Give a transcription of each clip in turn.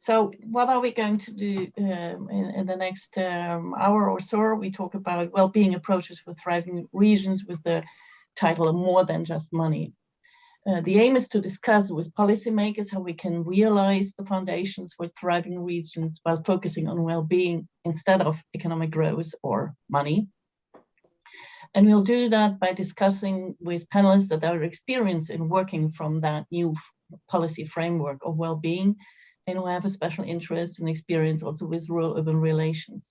So what are we going to do in the next hour or so? We talk about well-being approaches for thriving regions with the title of More Than Just Money. The aim is to discuss with policymakers how we can realize the foundations for thriving regions while focusing on well-being instead of economic growth or money. And we'll do that by discussing with panelists that are experienced in working from that new policy framework of well-being, and who have a special interest and experience also with rural-urban relations.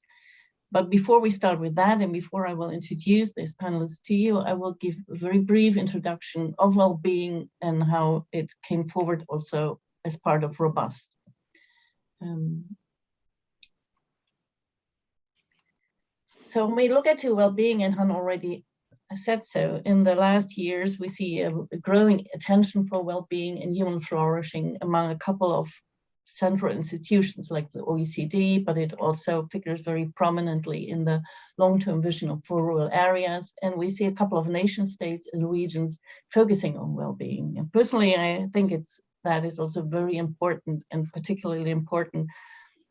But before we start with that, and before I will introduce these panelists to you, I will give a very brief introduction of well-being and how it came forward also as part of Robust. So when we look at well-being, and Han already said so, in the last years, we see a growing attention for well-being and human flourishing among a couple of central institutions like the OECD, but it also figures very prominently in the long-term vision for rural areas. And we see a couple of nation states and regions focusing on well-being. And personally, I think that is also very important, and particularly important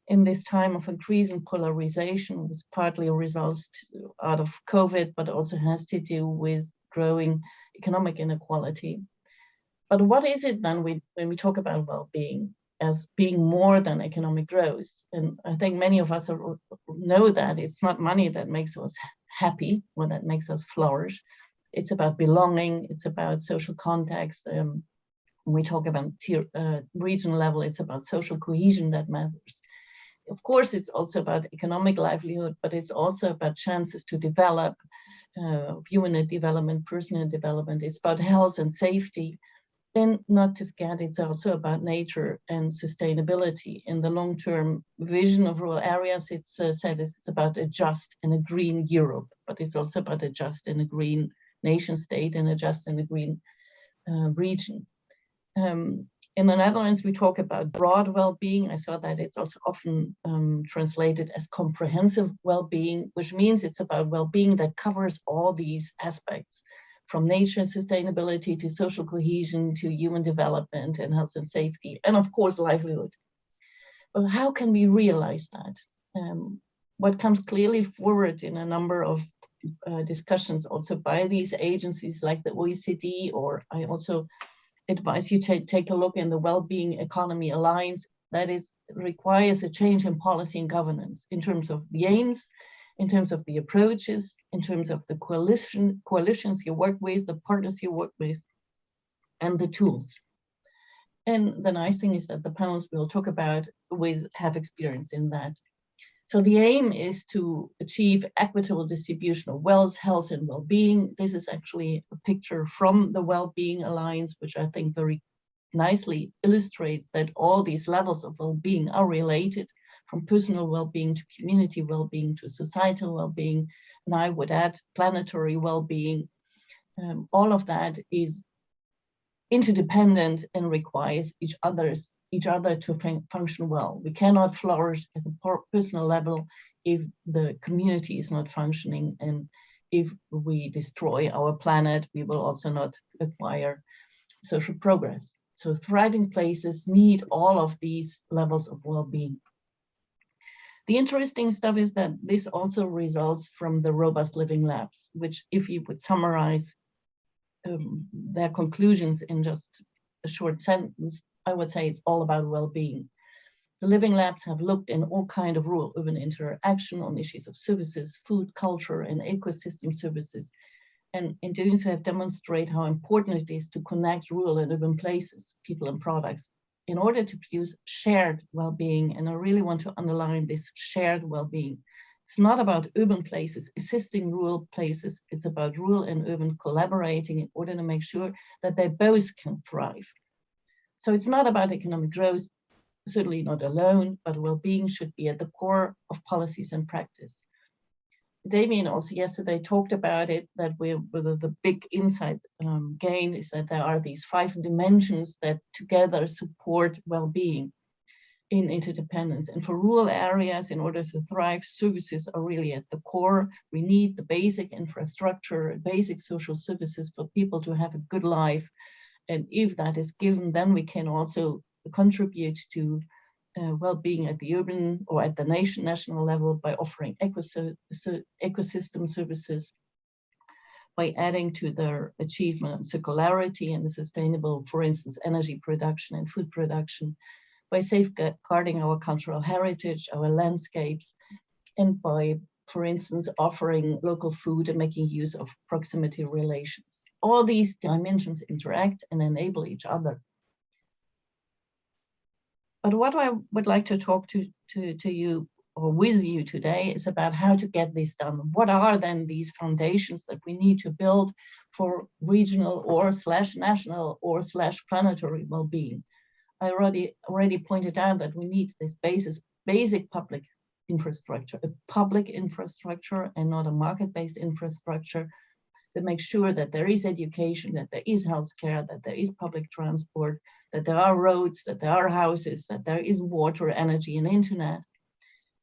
in this time of increasing polarization, which partly results out of COVID, but also has to do with growing economic inequality. But what is it then when we talk about well-being as being more than economic growth? And I think many of us know that it's not money that makes us happy or that makes us flourish. It's about belonging, it's about social context. When we talk about regional level, it's about social cohesion that matters. Of course, it's also about economic livelihood, but it's also about chances to develop, human development, personal development. It's about health and safety. And not to forget, it's also about nature and sustainability. In the long-term vision of rural areas, it's said it's about a just and a green Europe, but it's also about a just and a green nation state and a just and a green region. In the Netherlands, we talk about broad well-being. I saw that it's also often translated as comprehensive well-being, which means it's about well-being that covers all these aspects, from nature and sustainability to social cohesion to human development and health and safety, and of course, livelihood. But how can we realize that? What comes clearly forward in a number of discussions also by these agencies like the OECD, or I also advise you to take a look in the Wellbeing Economy Alliance, that requires a change in policy and governance in terms of the aims, in terms of the approaches, in terms of the coalitions you work with, the partners you work with, and the tools. And the nice thing is that the panels we'll talk about have experience in that. So the aim is to achieve equitable distribution of wealth, health, and well-being. This is actually a picture from the Wellbeing Alliance, which I think very nicely illustrates that all these levels of well-being are related, from personal well-being to community well-being to societal well-being, and I would add planetary well-being. All of that is interdependent and requires each other to function well. We cannot flourish at the personal level if the community is not functioning, and if we destroy our planet, we will also not acquire social progress. So thriving places need all of these levels of well-being. The interesting stuff is that this also results from the Robust Living Labs, which, if you would summarize their conclusions in just a short sentence, I would say it's all about well-being. The Living Labs have looked in all kinds of rural-urban interaction on issues of services, food, culture, and ecosystem services. And in doing so, have demonstrated how important it is to connect rural and urban places, people and products, in order to produce shared well-being. And I really want to underline this shared well-being. It's not about urban places assisting rural places. It's about rural and urban collaborating in order to make sure that they both can thrive. So it's not about economic growth, certainly not alone, but well-being should be at the core of policies and practice. Damien also yesterday talked about it, that the big insight gain is that there are these 5 dimensions that together support well-being in interdependence. And for rural areas, in order to thrive, services are really at the core. We need the basic infrastructure, basic social services for people to have a good life. And if that is given, then we can also contribute to well-being at the urban or at the national level by offering ecosystem services, by adding to their achievement of circularity and the sustainable, for instance, energy production and food production, by safeguarding our cultural heritage, our landscapes, and by, for instance, offering local food and making use of proximity relations. All these dimensions interact and enable each other. But what I would like to talk to you or with you today is about how to get this done. What are then these foundations that we need to build for regional or /national or /planetary well-being? I already pointed out that we need this basic public infrastructure, a public infrastructure and not a market-based infrastructure that makes sure that there is education, that there is healthcare, that there is public transport, that there are roads, that there are houses, that there is water, energy, and internet.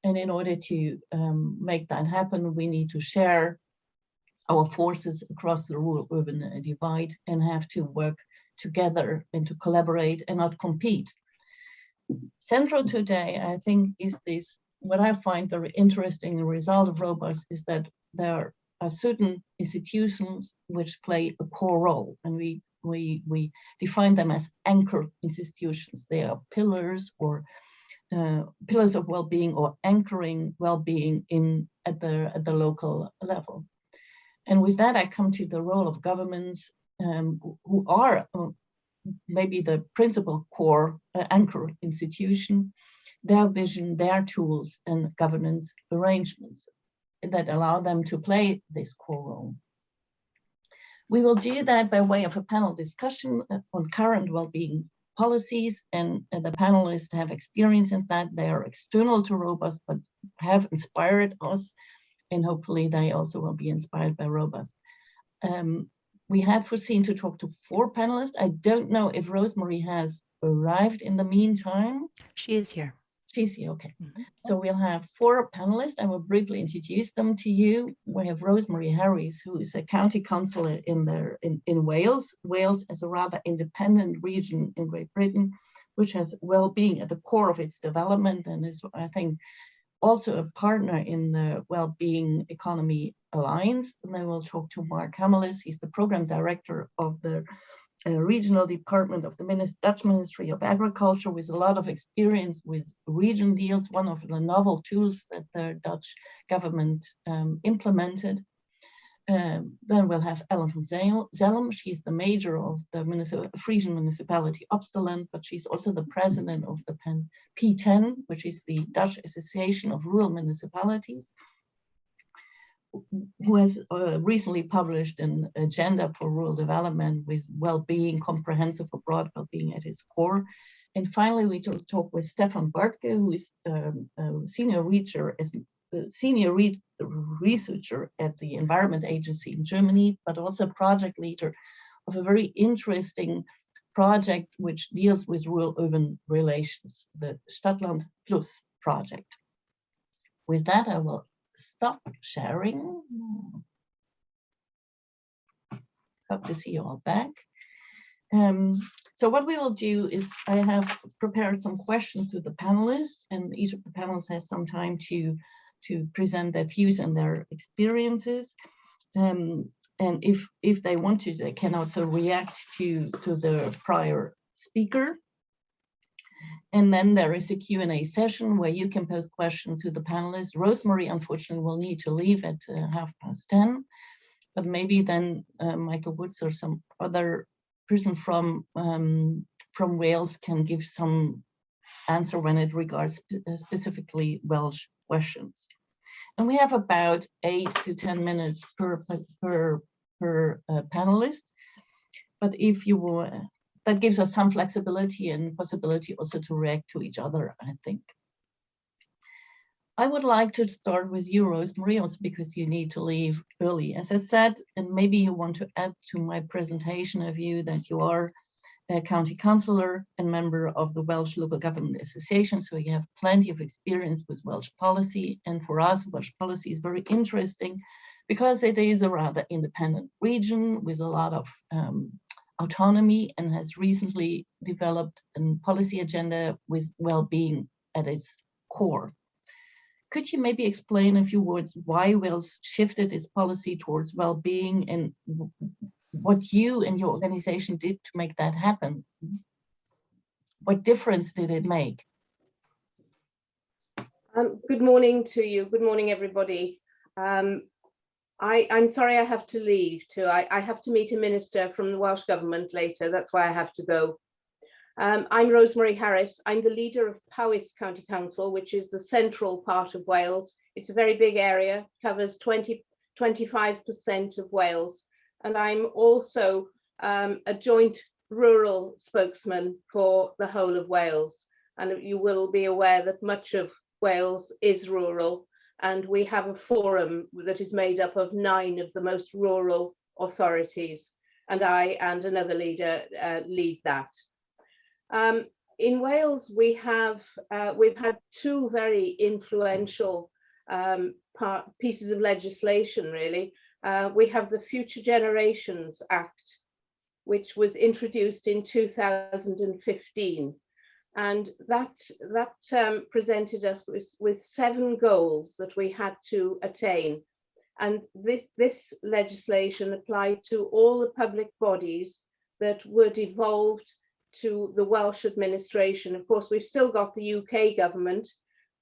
And in order to make that happen, we need to share our forces across the rural-urban divide and have to work together and to collaborate and not compete. Central today, I think, is this, what I find very interesting, the result of Robust is that there are certain institutions which play a core role, and we define them as anchor institutions. They are pillars or pillars of well-being or anchoring well-being at the local level. And with that, I come to the role of governments who are maybe the principal core anchor institution, their vision, their tools, and governance arrangements that allow them to play this core role. We will do that by way of a panel discussion on current well-being policies, and the panelists have experience in that. They are external to Robust, but have inspired us, and hopefully they also will be inspired by Robust. We had foreseen to talk to 4 panelists. I don't know if Rosemary has arrived in the meantime. She is here. She's here, okay. So we'll have 4 panelists. I will briefly introduce them to you. We have Rosemary Harris, who is a county councillor in Wales. Wales is a rather independent region in Great Britain, which has well-being at the core of its development and is, I think, also a partner in the Wellbeing Economy Alliance. And I will talk to Mark Hamelis. He's the program director of the regional department of the Dutch Ministry of Agriculture, with a lot of experience with region deals, one of the novel tools that the Dutch government implemented. Then we'll have Ellen van Zellem. She's the mayor of the Friesland municipality Opsteland, but she's also the president of the P10, which is the Dutch Association of Rural Municipalities, who has recently published an agenda for rural development with well-being, comprehensive or broad well-being at its core. And finally, we talk with Stefan Bartke, who is senior researcher at the Environment Agency in Germany, but also project leader of a very interesting project which deals with rural-urban relations, the Stadtland Plus project. With that, I will stop sharing. Hope to see you all back. So what we will do is I have prepared some questions to the panelists, and each of the panelists has some time to present their views and their experiences. And if they want to, they can also react to the prior speaker. And then there is a Q&A session where you can pose questions to the panelists. Rosemary, unfortunately, will need to leave at 10:30, but maybe then Michael Woods or some other person from Wales can give some answer when it regards specifically Welsh questions. And we have about 8 to 10 minutes per panelist. But if you will, that gives us some flexibility and possibility also to react to each other, I think. I would like to start with you, Rosemary, also because you need to leave early, as I said, and maybe you want to add to my presentation of you that you are a county councillor and member of the Welsh Local Government Association, so you have plenty of experience with Welsh policy. And for us, Welsh policy is very interesting because it is a rather independent region with a lot of autonomy and has recently developed a policy agenda with well-being at its core. Could you maybe explain in a few words why Wales shifted its policy towards well-being and what you and your organization did to make that happen? What difference did it make? Good morning to you. Good morning, everybody. I'm sorry I have to leave too. I have to meet a minister from the Welsh Government later. That's why I have to go. I'm Rosemary Harris. I'm the leader of Powys County Council, which is the central part of Wales. It's a very big area, covers 25% of Wales. And I'm also a joint rural spokesman for the whole of Wales. And you will be aware that much of Wales is rural, and we have a forum that is made up of 9 of the most rural authorities, and I and another leader lead that. In Wales, we've had 2 very influential pieces of legislation, really. We have the Future Generations Act, which was introduced in 2015. And that presented us with 7 goals that we had to attain. And this legislation applied to all the public bodies that were devolved to the Welsh administration. Of course, we've still got the UK government,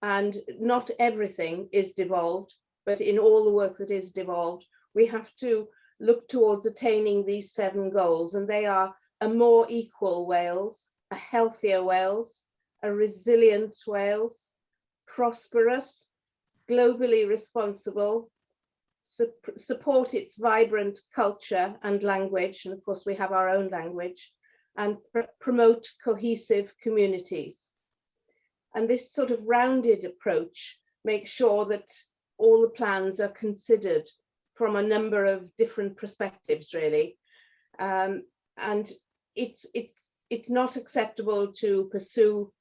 and not everything is devolved, but in all the work that is devolved, we have to look towards attaining these 7 goals. And they are a more equal Wales, a healthier Wales, a resilient Wales, prosperous, globally responsible, support its vibrant culture and language, and of course we have our own language, and promote cohesive communities. And this sort of rounded approach makes sure that all the plans are considered from a number of different perspectives, really. And it's not acceptable to pursue,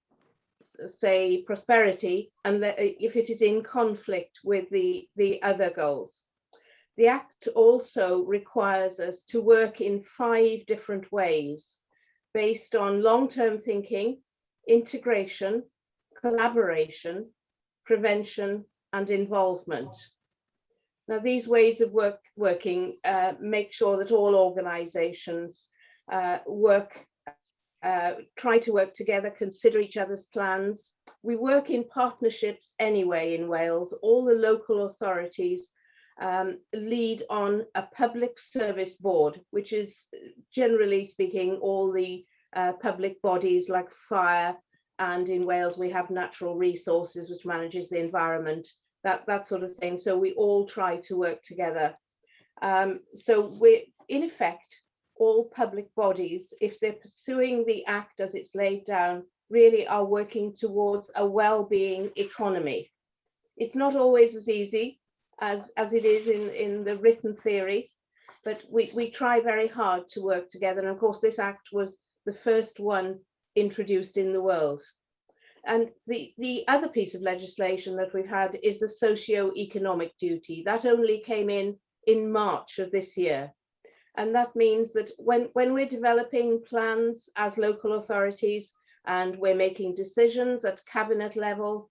say, prosperity if it is in conflict with the other goals. The Act also requires us to work in 5 different ways based on long-term thinking, integration, collaboration, prevention, and involvement. Now, these ways of working make sure that all organizations try to work together, consider each other's plans. We work in partnerships anyway in Wales. All the local authorities lead on a public service board, which is, generally speaking, all the public bodies like fire, and in Wales we have natural resources, which manages the environment, that sort of thing. So we all try to work together. So we're, in effect, all public bodies, if they're pursuing the Act as it's laid down, really are working towards a well-being economy. It's not always as easy as it is in the written theory, but we try very hard to work together. And of course, this Act was the first one introduced in the world. And the other piece of legislation that we've had is the socio-economic duty. That only came in March of this year. And that means that when we're developing plans as local authorities and we're making decisions at cabinet level,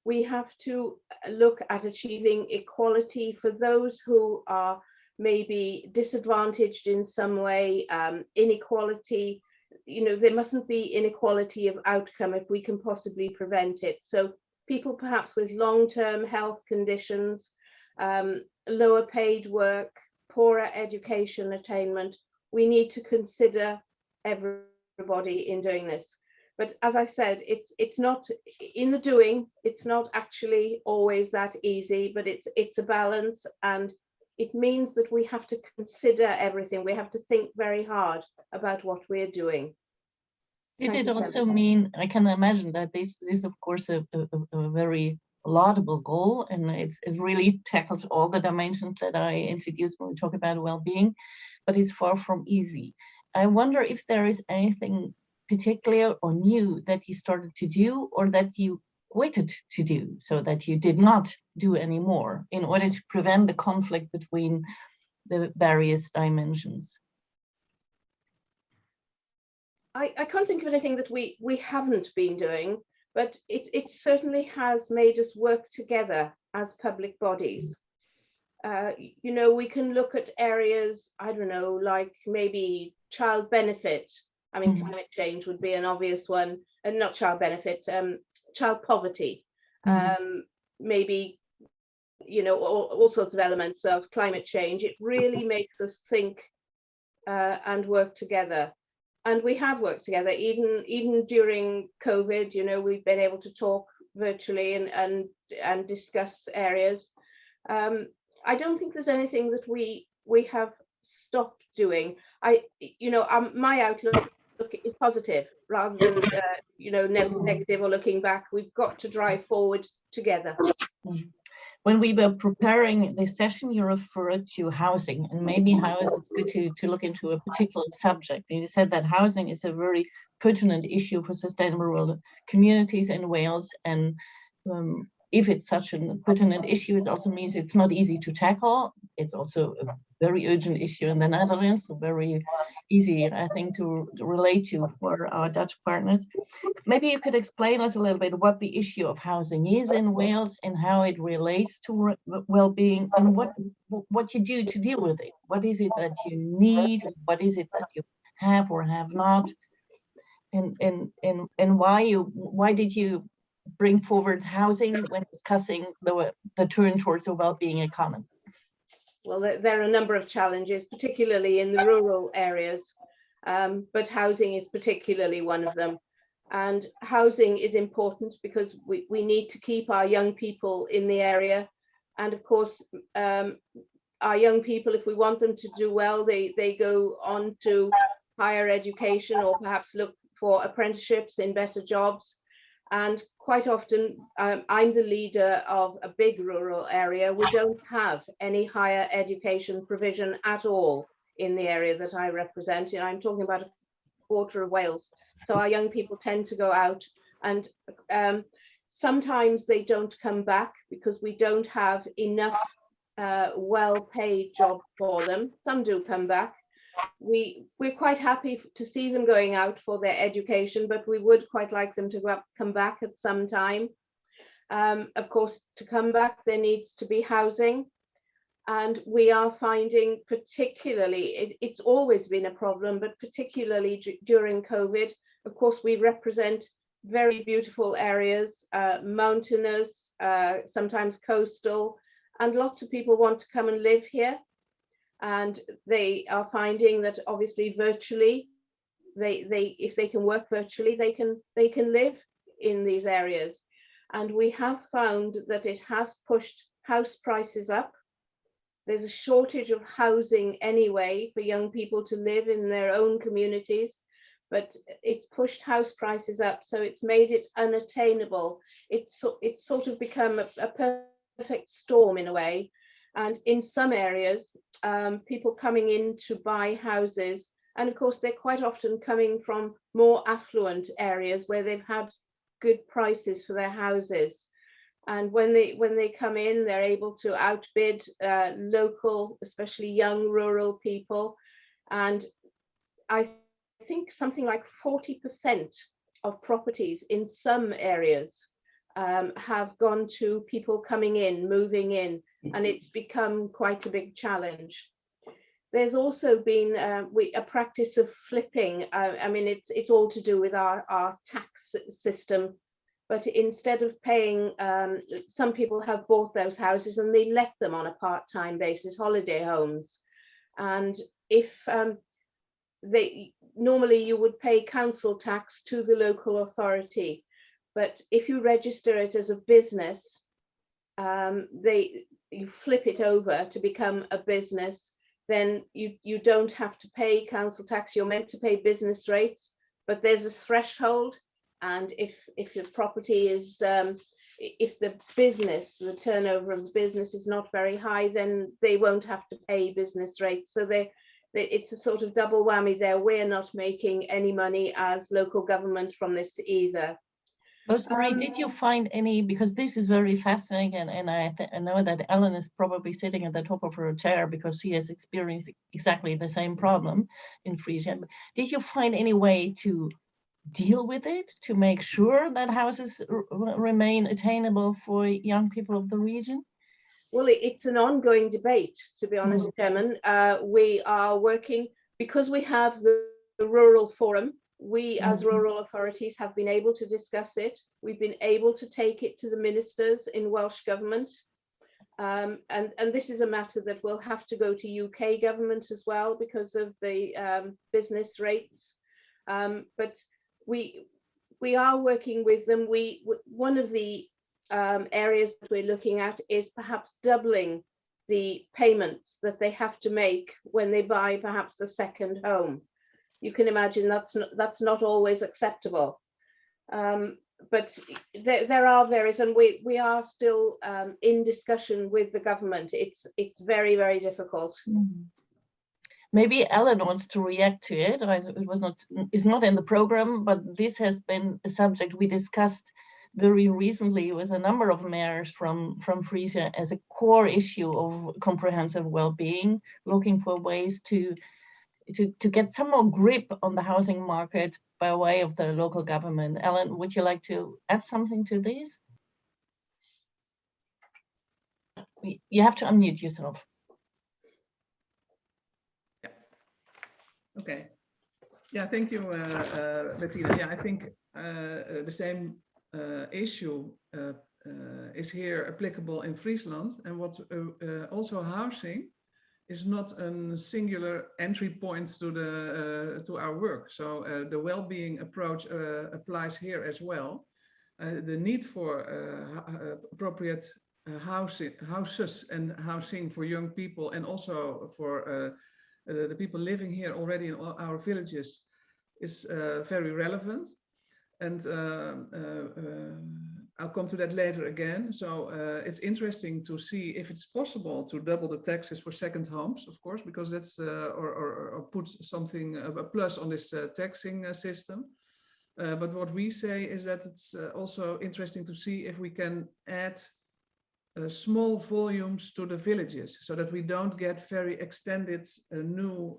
we have to look at achieving equality for those who are maybe disadvantaged in some way, inequality. You know, there mustn't be inequality of outcome if we can possibly prevent it. So people perhaps with long-term health conditions, lower paid work, poorer education attainment, we need to consider everybody in doing this. But as I said, it's not in the doing, it's not actually always that easy, but it's a balance, and it means that we have to consider everything. We have to think very hard about what we're doing. Did it also mean, I can imagine that this is of course a very laudable goal, and it really tackles all the dimensions that I introduced when we talk about well-being, but it's far from easy. I wonder if there is anything particular or new that you started to do, or that you quitted to do, so that you did not do anymore in order to prevent the conflict between the various dimensions. I can't think of anything that we haven't been doing. but it certainly has made us work together as public bodies. You know, we can look at areas, I don't know, like maybe child benefit. I mean, climate change would be an obvious one, and not child benefit, child poverty. Maybe, you know, all sorts of elements of climate change. It really makes us think and work together. And we have worked together, even during COVID. You know, we've been able to talk virtually and discuss areas. I don't think there's anything that we have stopped doing. My outlook is positive rather than you know, negative or looking back. We've got to drive forward together. When we were preparing this session, you referred to housing and maybe how it's good to look into a particular subject. And you said that housing is a very pertinent issue for sustainable rural communities in Wales. And if it's such a pertinent issue, it also means it's not easy to tackle. It's also a very urgent issue in the Netherlands, so very easy, I think, to relate to for our Dutch partners. Maybe you could explain us a little bit what the issue of housing is in Wales and how it relates to well-being, and what you do to deal with it. What is it that you need? What is it that you have or have not? And why did you bring forward housing when discussing the turn towards a well-being economy? Well, there are a number of challenges, particularly in the rural areas, but housing is particularly one of them. And housing is important because we need to keep our young people in the area. And of course, our young people, if we want them to do well, they go on to higher education or perhaps look for apprenticeships in better jobs. And quite often, I'm the leader of a big rural area. We don't have any higher education provision at all in the area that I represent. And I'm talking about a quarter of Wales. So our young people tend to go out, and sometimes they don't come back because we don't have enough well-paid jobs for them. Some do come back. We're quite happy to see them going out for their education, but we would quite like them to come back at some time. Of course, to come back, there needs to be housing. And we are finding, particularly, it's always been a problem, but particularly during COVID, of course, we represent very beautiful areas, mountainous, sometimes coastal, and lots of people want to come and live here. And they are finding that obviously virtually, if they can work virtually, they can live in these areas. And we have found that it has pushed house prices up. There's a shortage of housing anyway for young people to live in their own communities, but it's pushed house prices up, so it's made it unattainable. It's sort of become a perfect storm in a way. And in some areas, people coming in to buy houses, and of course they're quite often coming from more affluent areas where they've had good prices for their houses. And when they come in, they're able to outbid local, especially young rural people. And I think something like 40% of properties in some areas have gone to people coming in, moving in, and it's become quite a big challenge. There's also been a practice of flipping. I mean, it's all to do with our tax system. But instead of paying, some people have bought those houses and they let them on a part-time basis, holiday homes. And if normally you would pay council tax to the local authority, but if you register it as a business, you flip it over to become a business, then you don't have to pay council tax. You're meant to pay business rates, but there's a threshold. And if the property is, if the turnover of the business is not very high, then they won't have to pay business rates. So it's a sort of double whammy there. We're not making any money as local government from this either. Rosemary, did you find any, because this is very fascinating, and I know that Ellen is probably sitting at the top of her chair because she has experienced exactly the same problem in Friesland. Did you find any way to deal with it to make sure that houses remain attainable for young people of the region? Well, it's an ongoing debate, to be honest, Chairman. We are working, because we have the Rural Forum, we as rural authorities have been able to discuss it. We've been able to take it to the ministers in Welsh Government. And this is a matter that will have to go to UK government as well because of the business rates. But we are working with them. One of the areas that we're looking at is perhaps doubling the payments that they have to make when they buy perhaps a second home. You can imagine that's not always acceptable. But there are various, and we are still in discussion with the government. It's very, very difficult. Maybe Ellen wants to react to it. It's not in the program, but this has been a subject we discussed very recently with a number of mayors from Friesland as a core issue of comprehensive well-being, looking for ways to get some more grip on the housing market by way of the local government. Ellen, would you like to add something to this? You have to unmute yourself. Yeah. Okay. Yeah, thank you, Bettina. Yeah, I think the same issue is here applicable in Friesland, and what also housing is not a singular entry point to our work. So the well-being approach applies here as well. The need for appropriate houses and housing for young people, and also for the people living here already in our villages, is very relevant. And I'll come to that later again. So it's interesting to see if it's possible to double the taxes for second homes, of course, because that's or put something, a plus on this taxing system. But what we say is that it's also interesting to see if we can add small volumes to the villages, so that we don't get very extended new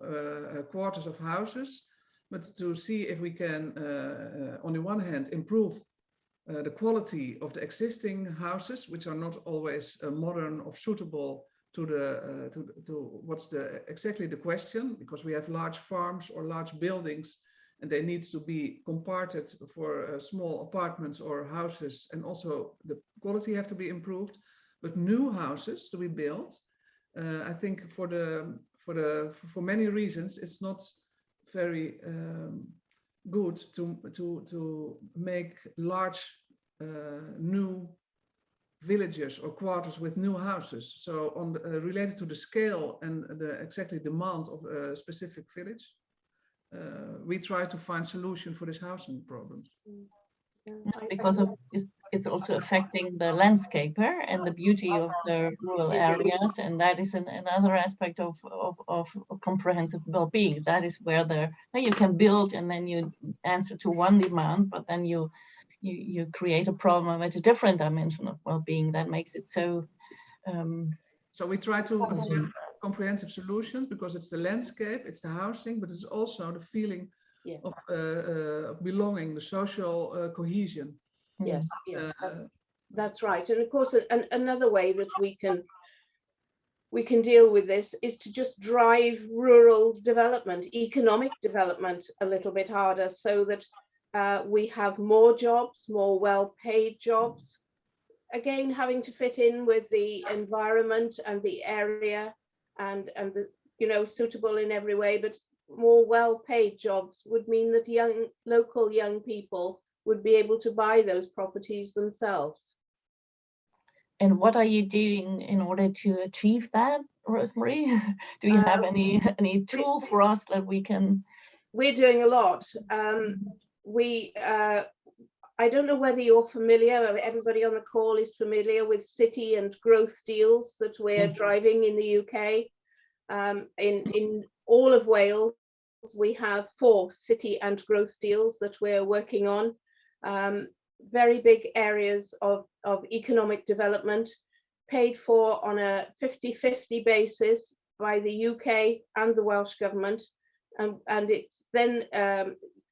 quarters of houses, but to see if we can, on the one hand, improve the quality of the existing houses, which are not always modern or suitable to what's exactly the question, because we have large farms or large buildings, and they need to be comparted for small apartments or houses, and also the quality have to be improved. But new houses to be built, I think for many reasons, it's not very good to make large new villages or quarters with new houses. So on related to the scale and the exactly demand of a specific village, we try to find solution for this housing problems. Because it's also affecting the landscape and the beauty of the rural areas, and that is another aspect of comprehensive well-being. That is where you can build and then you answer to one demand, but then you create a problem at a different dimension of well-being that makes it so. So we try to find comprehensive solutions, because it's the landscape, it's the housing, but it's also the feeling of belonging, the social cohesion. Yes, that's right. And of course, another way that we can deal with this is to just drive rural development, economic development a little bit harder, so that we have more jobs, more well-paid jobs. Again, having to fit in with the environment and the area, and the, suitable in every way, but more well-paid jobs would mean that local young people would be able to buy those properties themselves. And what are you doing in order to achieve that, Rosemary? Do you have any tool for us that we can? We're doing a lot. I don't know whether you're familiar, everybody on the call is familiar with city and growth deals that we're driving in the UK. In all of Wales, we have 4 city and growth deals that we're working on. Very big areas of economic development, paid for on a 50-50 basis by the UK and the Welsh Government. And it's then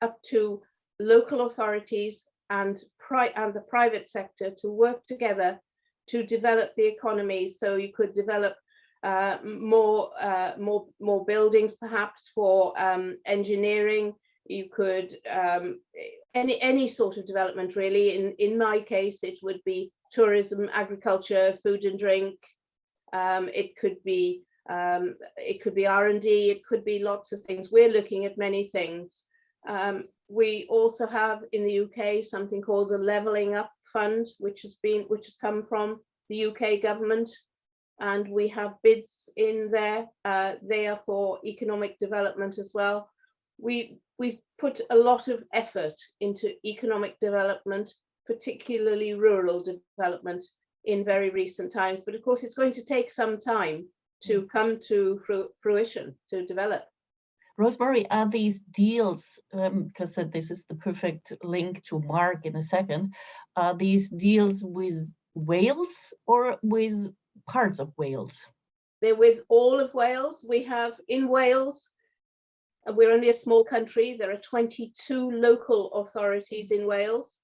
up to local authorities and the private sector to work together to develop the economy. So you could develop more buildings, perhaps for engineering. You could any sort of development, really. In my case, it would be tourism, agriculture, food and drink. It could be R&D. It could be lots of things. We're looking at many things. We also have in the UK something called the Levelling Up Fund, which has come from the UK government, and we have bids in there. They are for economic development as well. We've put a lot of effort into economic development, particularly rural development, in very recent times. But of course, it's going to take some time to come to fruition, to develop. Rosemary, are these deals, because this is the perfect link to Mark in a second, are these deals with Wales or with parts of Wales? They're with all of Wales. We have in Wales, we're only a small country. There are 22 local authorities in Wales,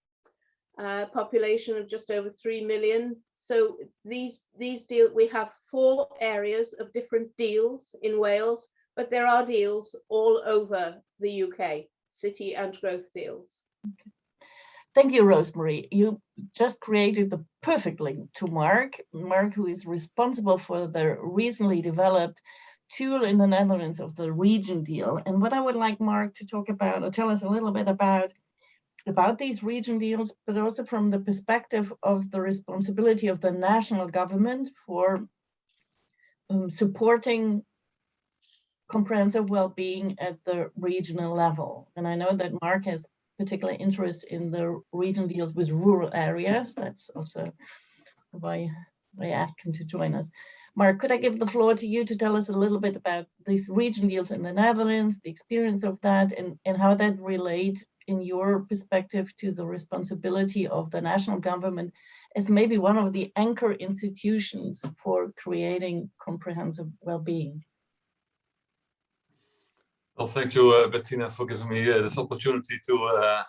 population of just over 3 million. So these deals, we have 4 areas of different deals in Wales, but there are deals all over the UK, city and growth deals. Okay. Thank you, Rosemary. You just created the perfect link to Mark, who is responsible for the recently developed tool in the Netherlands of the region deal. And what I would like Mark to talk about, or tell us a little bit about these region deals, but also from the perspective of the responsibility of the national government for supporting comprehensive well-being at the regional level. And I know that Mark has particular interest in the region deals with rural areas. That's also why I asked him to join us. Mark, could I give the floor to you to tell us a little bit about these region deals in the Netherlands, the experience of that, and how that relate in your perspective to the responsibility of the national government as maybe one of the anchor institutions for creating comprehensive well-being? Well, thank you, Bettina, for giving me this opportunity to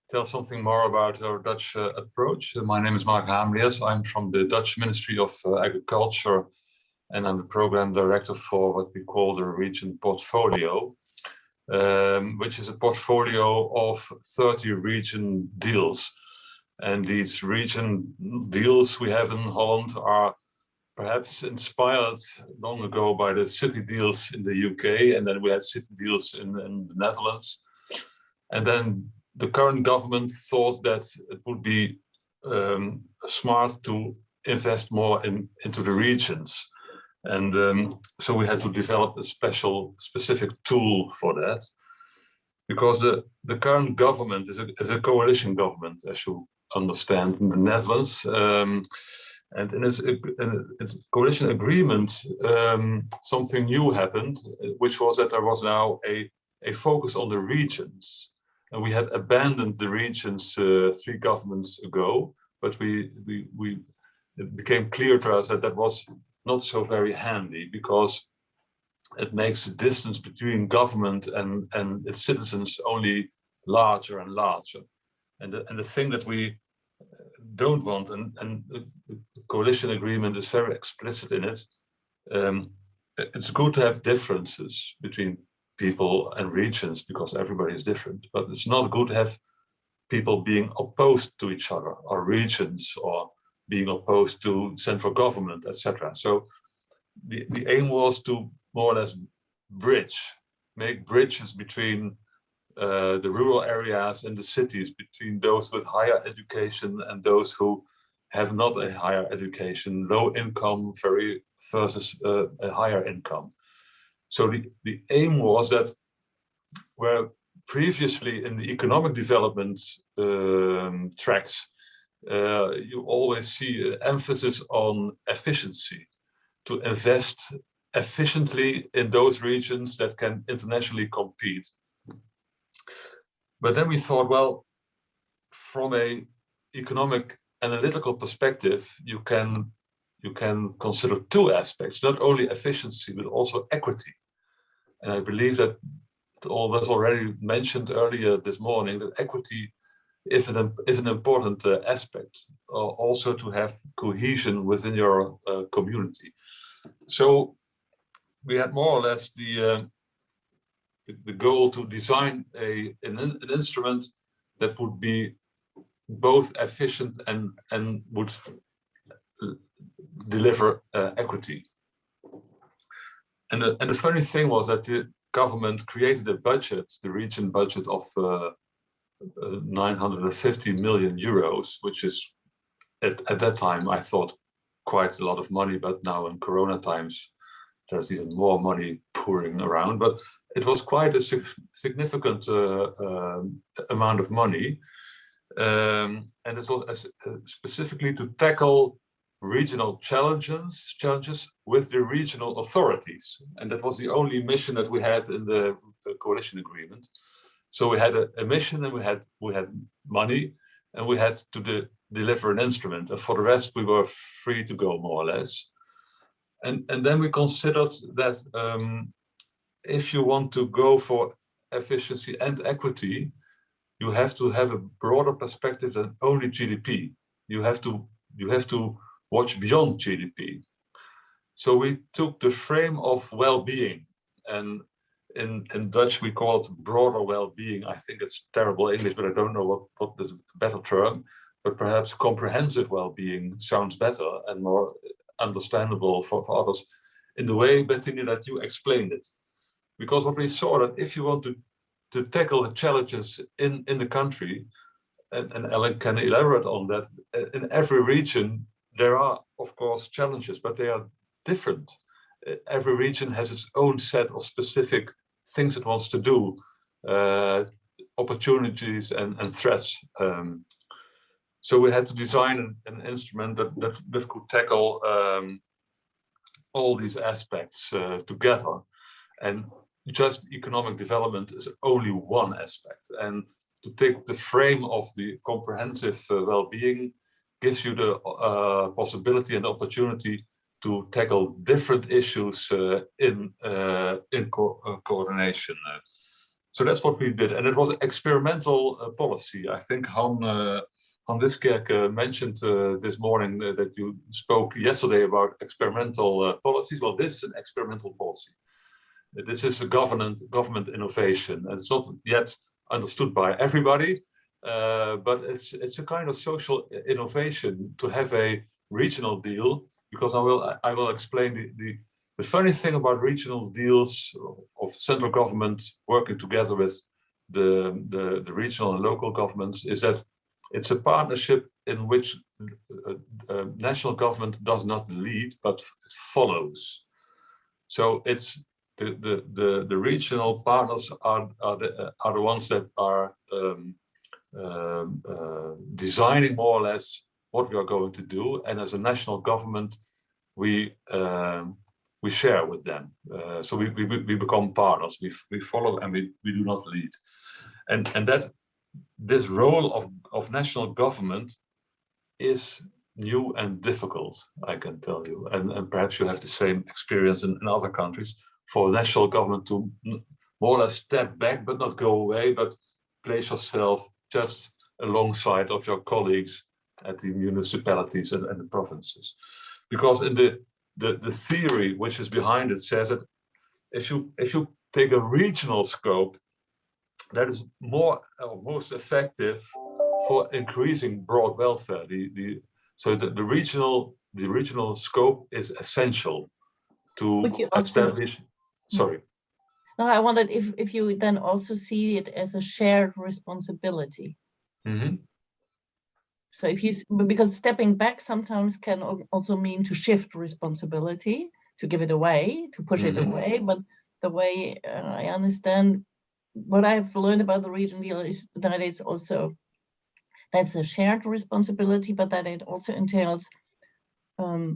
tell something more about our Dutch approach. My name is Mark Hameliers. I'm from the Dutch Ministry of Agriculture, and I'm the program director for what we call the region portfolio, which is a portfolio of 30 region deals. And these region deals we have in Holland are perhaps inspired long ago by the city deals in the UK, and then we had city deals in the Netherlands. And then the current government thought that it would be smart to invest more into the regions. And so we had to develop a specific tool for that, because the current government is a coalition government, as you understand, in the Netherlands. And in its coalition agreement, something new happened, which was that there was now a focus on the regions. And we had abandoned the regions 3 governments ago, but it became clear to us that that was not so very handy, because it makes the distance between government and its citizens only larger and larger. And the thing that we don't want, and the coalition agreement is very explicit in it, it's good to have differences between people and regions because everybody is different, but it's not good to have people being opposed to each other, or regions, or being opposed to central government, etc. So the aim was to more or less make bridges between the rural areas and the cities, between those with higher education and those who have not a higher education, low income versus a higher income. So the aim was that where previously in the economic development tracks, you always see an emphasis on efficiency, to invest efficiently in those regions that can internationally compete. But then we thought, well, from an economic analytical perspective, you can consider 2 aspects, not only efficiency, but also equity. And I believe that was already mentioned earlier this morning, that equity is an important aspect, also to have cohesion within your community. So we had more or less the goal to design an instrument that would be both efficient and would deliver equity. And the funny thing was that the government created a budget, the region budget of 950 million euros, which is at that time I thought quite a lot of money, but now in Corona times there's even more money pouring around. But it was quite a significant amount of money, and it was specifically to tackle regional challenges with the regional authorities, and that was the only mission that we had in the coalition agreement. So we had a mission, and we had money, and we had to deliver an instrument, and for the rest we were free to go, more or less. And then we considered that if you want to go for efficiency and equity, you have to have a broader perspective than only GDP. You have to watch beyond GDP. So we took the frame of well-being, and in Dutch we call it broader well-being. I think it's terrible English, but I don't know what is a better term, but perhaps comprehensive well-being sounds better and more understandable for others, in the way, Bettina, that you explained it. Because what we saw, that if you want to tackle the challenges in the country, and Ellen can elaborate on that, in every region there are, of course, challenges, but they are different. Every region has its own set of specific things it wants to do, opportunities and threats. So we had to design an instrument that could tackle all these aspects together. And just economic development is only one aspect. And to take the frame of the comprehensive well-being gives you the possibility and opportunity to tackle different issues in coordination. So that's what we did, and it was experimental policy. I think Han Diskerk mentioned this morning that you spoke yesterday about experimental policies. Well, this is an experimental policy. This is a government innovation. It's not yet understood by everybody, but it's a kind of social innovation to have a regional deal. Because I will explain the funny thing about regional deals of central government working together with the regional and local governments is that it's a partnership in which national government does not lead, but it follows. So it's the regional partners are the ones that are designing more or less what we are going to do, and as a national government, we share with them. So we become partners. We follow and we do not lead, and that this role of national government is new and difficult, I can tell you, and perhaps you have the same experience in other countries. For national government to more or less step back, but not go away, but place yourself just alongside of your colleagues at the municipalities and the provinces. Because in the theory which is behind it says that if you take a regional scope, that is most effective for increasing broad welfare. So the regional scope is essential to establish. Sorry. No, I wondered if you then also see it as a shared responsibility. Mm-hmm. So because stepping back sometimes can also mean to shift responsibility, to give it away, to push it away. But the way I understand what I've learned about the region deal is that it's also, that's a shared responsibility, but that it also entails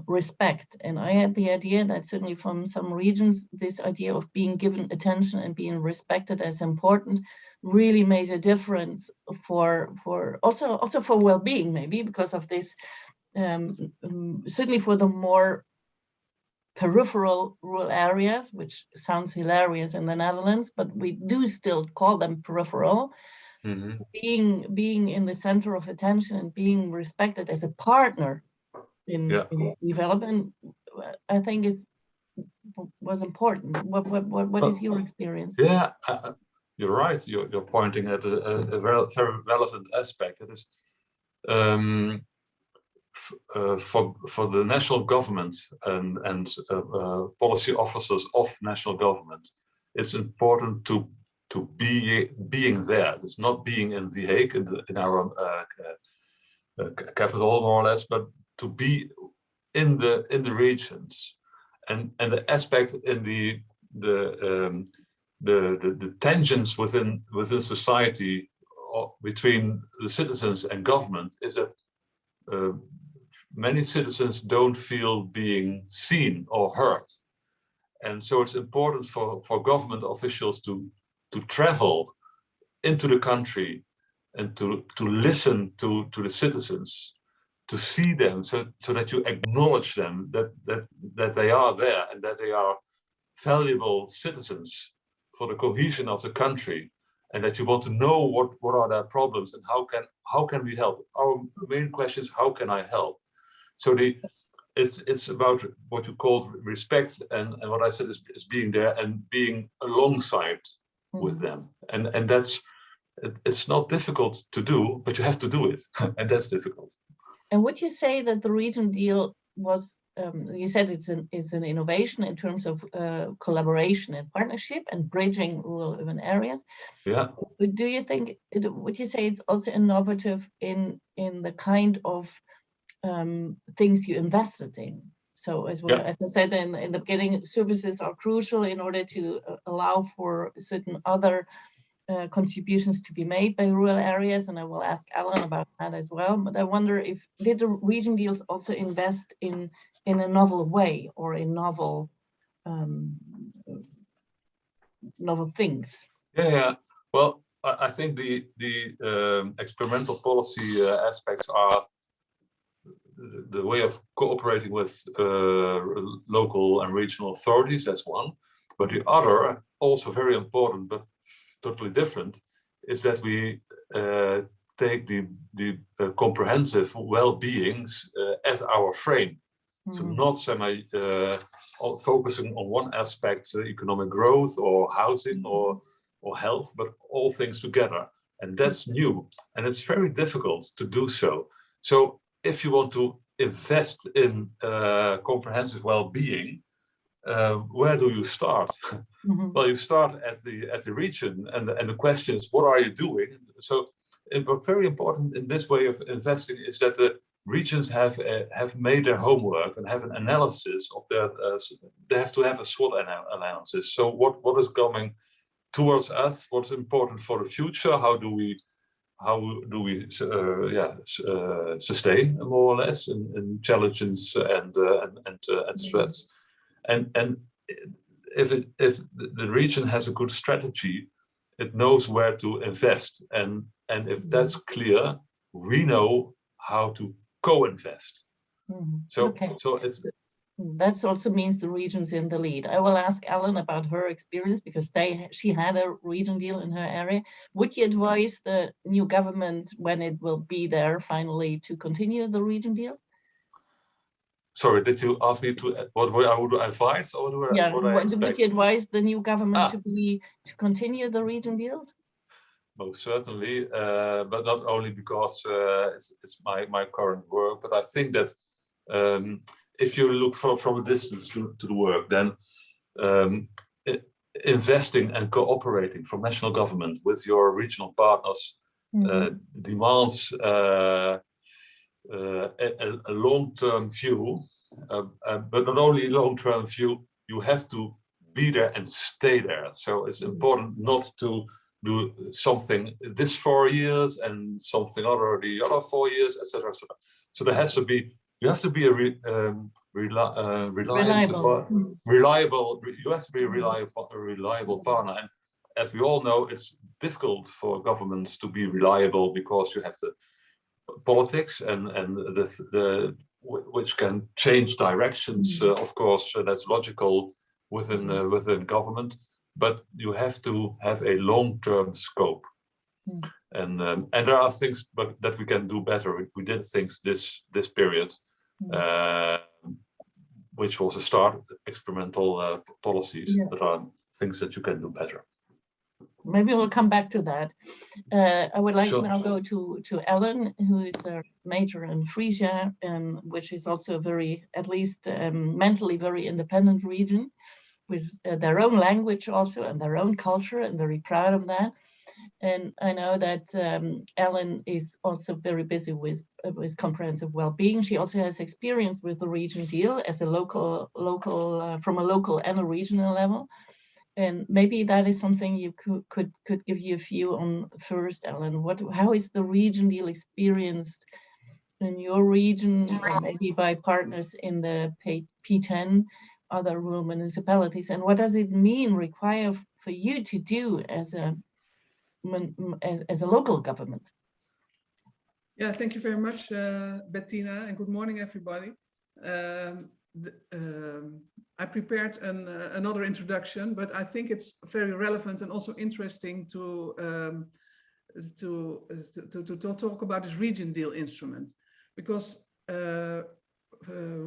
respect. And I had the idea that certainly from some regions, this idea of being given attention and being respected as important really made a difference for also for well-being, maybe because of this, certainly for the more peripheral rural areas, which sounds hilarious in the Netherlands, but we do still call them peripheral, being in the center of attention and being respected as a partner in development, I think was important. What is your experience? Yeah, you're right. You're pointing at a very relevant aspect. It is for the national government and policy officers of national government. It's important to being there. It's not being in The Hague in our capital more or less, but to be in the regions, and the aspect in the tensions within society between the citizens and government is that many citizens don't feel being seen or heard, and so it's important for government officials to travel into the country and to listen to the citizens, to see them, so that you acknowledge them, that they are there and that they are valuable citizens for the cohesion of the country, and that you want to know what are their problems and how can we help. Our main question is, how can I help? So it's about what you call respect, and what I said is being there and being alongside with them, and it's not difficult to do, but you have to do it, and that's difficult. And would you say that the region deal was, you said it's an innovation in terms of collaboration and partnership and bridging rural urban areas? Yeah. Do you think, would you say it's also innovative in the kind of things you invested in? So as well, as I said in the beginning, services are crucial in order to allow for certain other contributions to be made by rural areas, and I will ask Alan about that as well. But I wonder did the region deals also invest in a novel way or in novel things? Yeah. Well, I think the experimental policy aspects are the way of cooperating with local and regional authorities. That's one, but the other, also very important, but totally different, is that we take the comprehensive well-beings as our frame. So not focusing on one aspect, economic growth or housing or health, but all things together. And that's new, and it's very difficult to do so. So if you want to invest in comprehensive well-being, where do you start? Well, you start at the region, and the question is, what are you doing? So, but very important in this way of investing is that the regions have made their homework and have an analysis of their. They have to have a SWOT analysis. So, what is coming towards us? What's important for the future? How do we sustain more or less in challenges and threats? And if the region has a good strategy, it knows where to invest, and if that's clear, we know how to co-invest. So it's. That also means the region's in the lead. I will ask Ellen about her experience, because she had a region deal in her area. Would you advise the new government, when it will be there finally, to continue the region deal? Sorry, did you ask me what I would advise, or what I expect? Would you advise the new government to continue the region deal? Most certainly, but not only because it's my current work, but I think that if you look from a distance to the work, then investing and cooperating from national government with your regional partners demands a long-term view, but not only a long-term view, you have to be there and stay there. So it's important not to do something this 4 years and something the other 4 years, etc. So there has to be. You have to be reliable. You have to be a reliable partner. And as we all know, it's difficult for governments to be reliable, because you have the politics and which can change directions. Of course, that's logical within government, but you have to have a long-term scope. And there are things that we can do better. We did things this period, which was a start of experimental policies. That are things that you can do better. Maybe we'll come back to that. I would like Sure. to now go to Ellen, who is a major in Friesland, which is also a very, at least mentally very independent region with their own language also and their own culture, and very proud of that. And I know that Ellen is also very busy with comprehensive well-being. She also has experience with the region deal as a local from a local and a regional level. And maybe that is something you could give you a view on first, Ellen. How is the region deal experienced in your region, or maybe by partners in the P10, other rural municipalities? And what does it require for you to do as a local government? Yeah, thank you very much, Bettina, and good morning, everybody. I prepared another introduction, but I think it's very relevant and also interesting to talk about this region deal instrument, because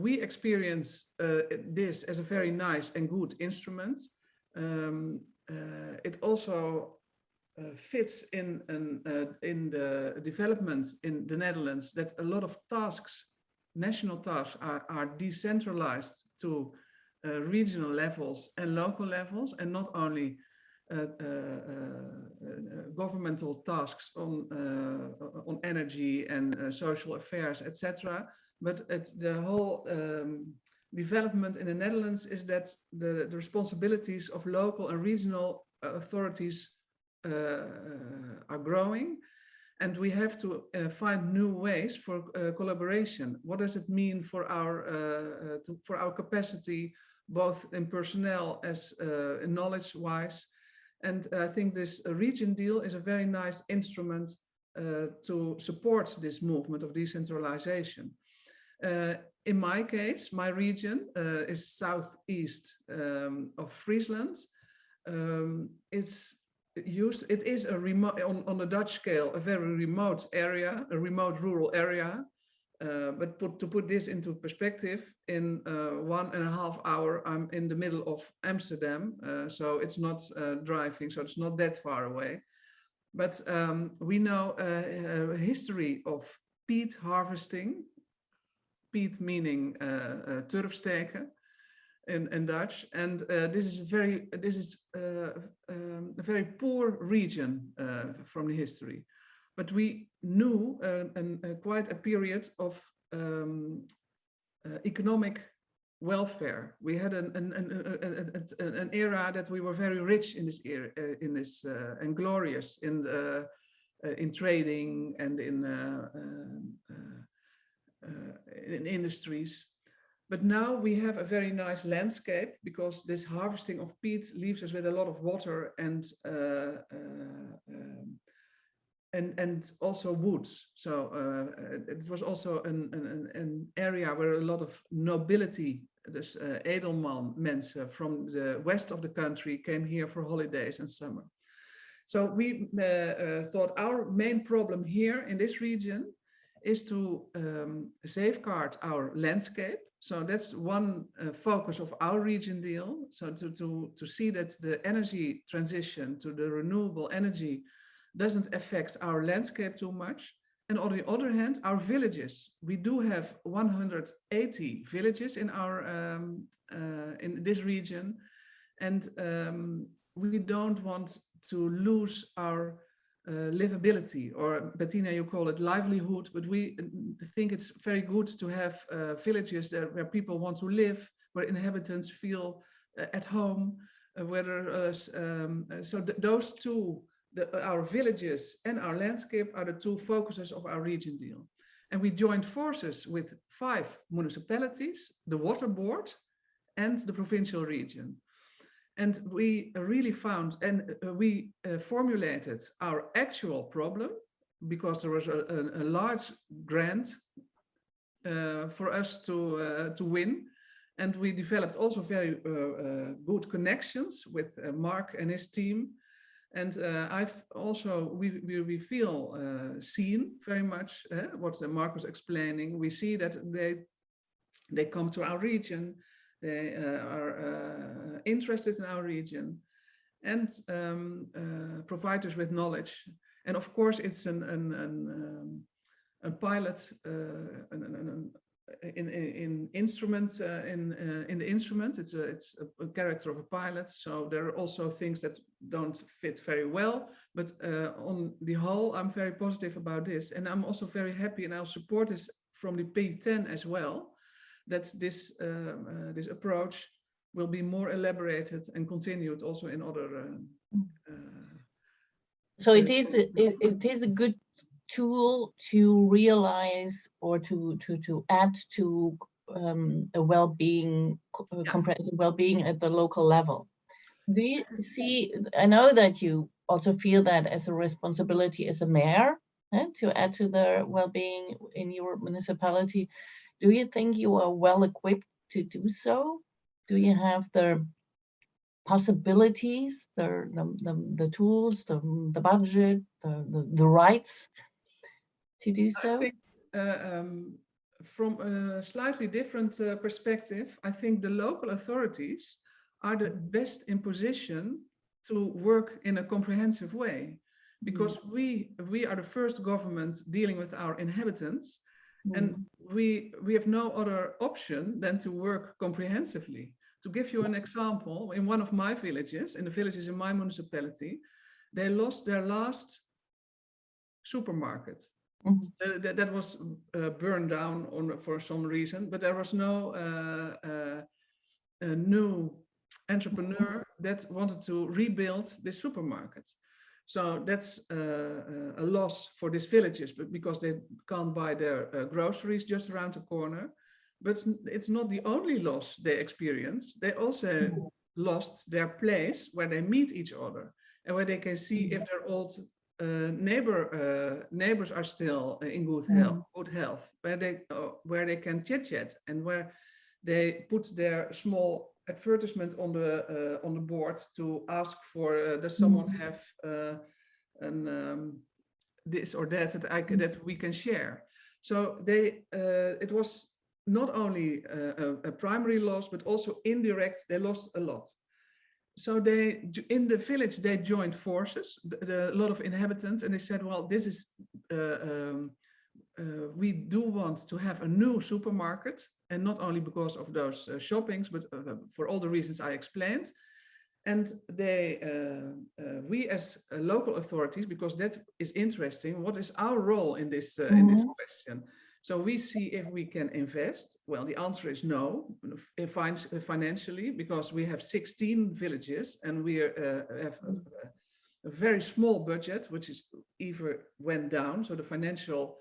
we experience this as a very nice and good instrument. It also fits in the development in the Netherlands, that a lot of tasks, national tasks, are decentralized to regional levels and local levels, and not only governmental tasks on energy and social affairs, etc. But the whole development in the Netherlands is that the responsibilities of local and regional authorities are growing, and we have to find new ways for collaboration. What does it mean for our capacity, both in personnel as knowledge-wise? And I think this region deal is a very nice instrument to support this movement of decentralization. In my case, my region is southeast of Friesland. It is a remote, on the Dutch scale, a very remote area, a remote rural area. But to put this into perspective, in 1.5 hours, I'm in the middle of Amsterdam. So it's not driving, so it's not that far away. But we know a history of peat harvesting, peat meaning turfsteken in Dutch, and this is a very poor region from the history. But we knew quite a period of economic welfare. We had an era that we were very rich in this era, and glorious in trading and in industries. But now we have a very nice landscape, because this harvesting of peat leaves us with a lot of water and also woods. So it was also an area where a lot of nobility, dus edelman mensen from the west of the country, came here for holidays and summer. So we thought our main problem here in this region is to safeguard our landscape. So that's one focus of our region deal. So to see that the energy transition to the renewable energy doesn't affect our landscape too much. And on the other hand, our villages. We do have 180 villages in our in this region, and we don't want to lose our livability, or Bettina, you call it livelihood, but we think it's very good to have villages where people want to live, where inhabitants feel at home, those two, our villages and our landscape, are the two focuses of our region deal. And we joined forces with 5 municipalities, the water board and the provincial region. And we really found, and we formulated our actual problem, because there was a large grant for us to win. And we developed also very good connections with Mark and his team. And we feel seen very much. What Mark was explaining, we see that they come to our region, they are interested in our region, and provide us with knowledge. And of course, it's a pilot in instrument in the instrument. It's a character of a pilot. So there are also things that don't fit very well. But on the whole, I'm very positive about this, and I'm also very happy, and I'll support this from the P10 as well, that this approach will be more elaborated and continued also in other. So it is a good tool to realize or to add to a well-being, comprehensive well-being at the local level. Do you see? I know that you also feel that as a responsibility as a mayor to add to the well-being in your municipality. Do you think you are well equipped to do so? Do you have the possibilities, the tools, the budget, the rights to do so? I think, from a slightly different perspective, I think the local authorities are the best in position to work in a comprehensive way, because we are the first government dealing with our inhabitants, and we have no other option than to work comprehensively. To give you an example, in one of my villages, in the villages in my municipality, they lost their last supermarket. That was burned down for some reason, but there was no new entrepreneur that wanted to rebuild the supermarket. So that's a loss for these villages, but because they can't buy their groceries just around the corner. But it's not the only loss they experience. They also lost their place where they meet each other and where they can see if their old neighbors are still in good health, where they can chit chat, and where they put their small advertisement on the board to ask for does someone have this or that that we can share. So it was not only a primary loss, but also indirect. They lost a lot. So in the village, they joined forces, a lot of inhabitants, and they said, well, this is, we do want to have a new supermarket, and not only because of those shoppings, but for all the reasons I explained. And we as local authorities, because that is interesting, what is our role in this question? So we see if we can invest. Well, the answer is no, financially, because we have 16 villages and we have a very small budget, which is even went down. So the financial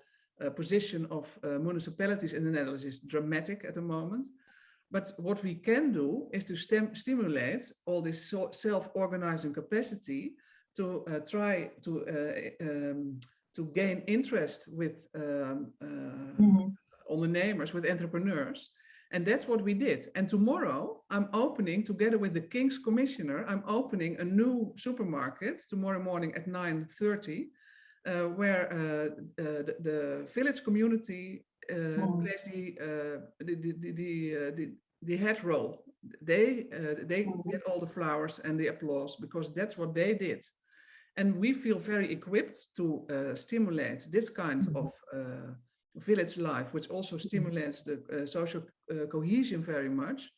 position of municipalities in the Netherlands is dramatic at the moment. But what we can do is to stimulate all this self-organizing capacity to try to gain interest with ondernemers, with entrepreneurs. And that's what we did. And tomorrow I'm opening, together with the King's Commissioner, I'm opening a new supermarket tomorrow morning at 9:30, where the village community plays the head role. They get all the flowers and the applause because that's what they did. And we feel very equipped to stimulate this kind of village life, which also stimulates the social cohesion very much.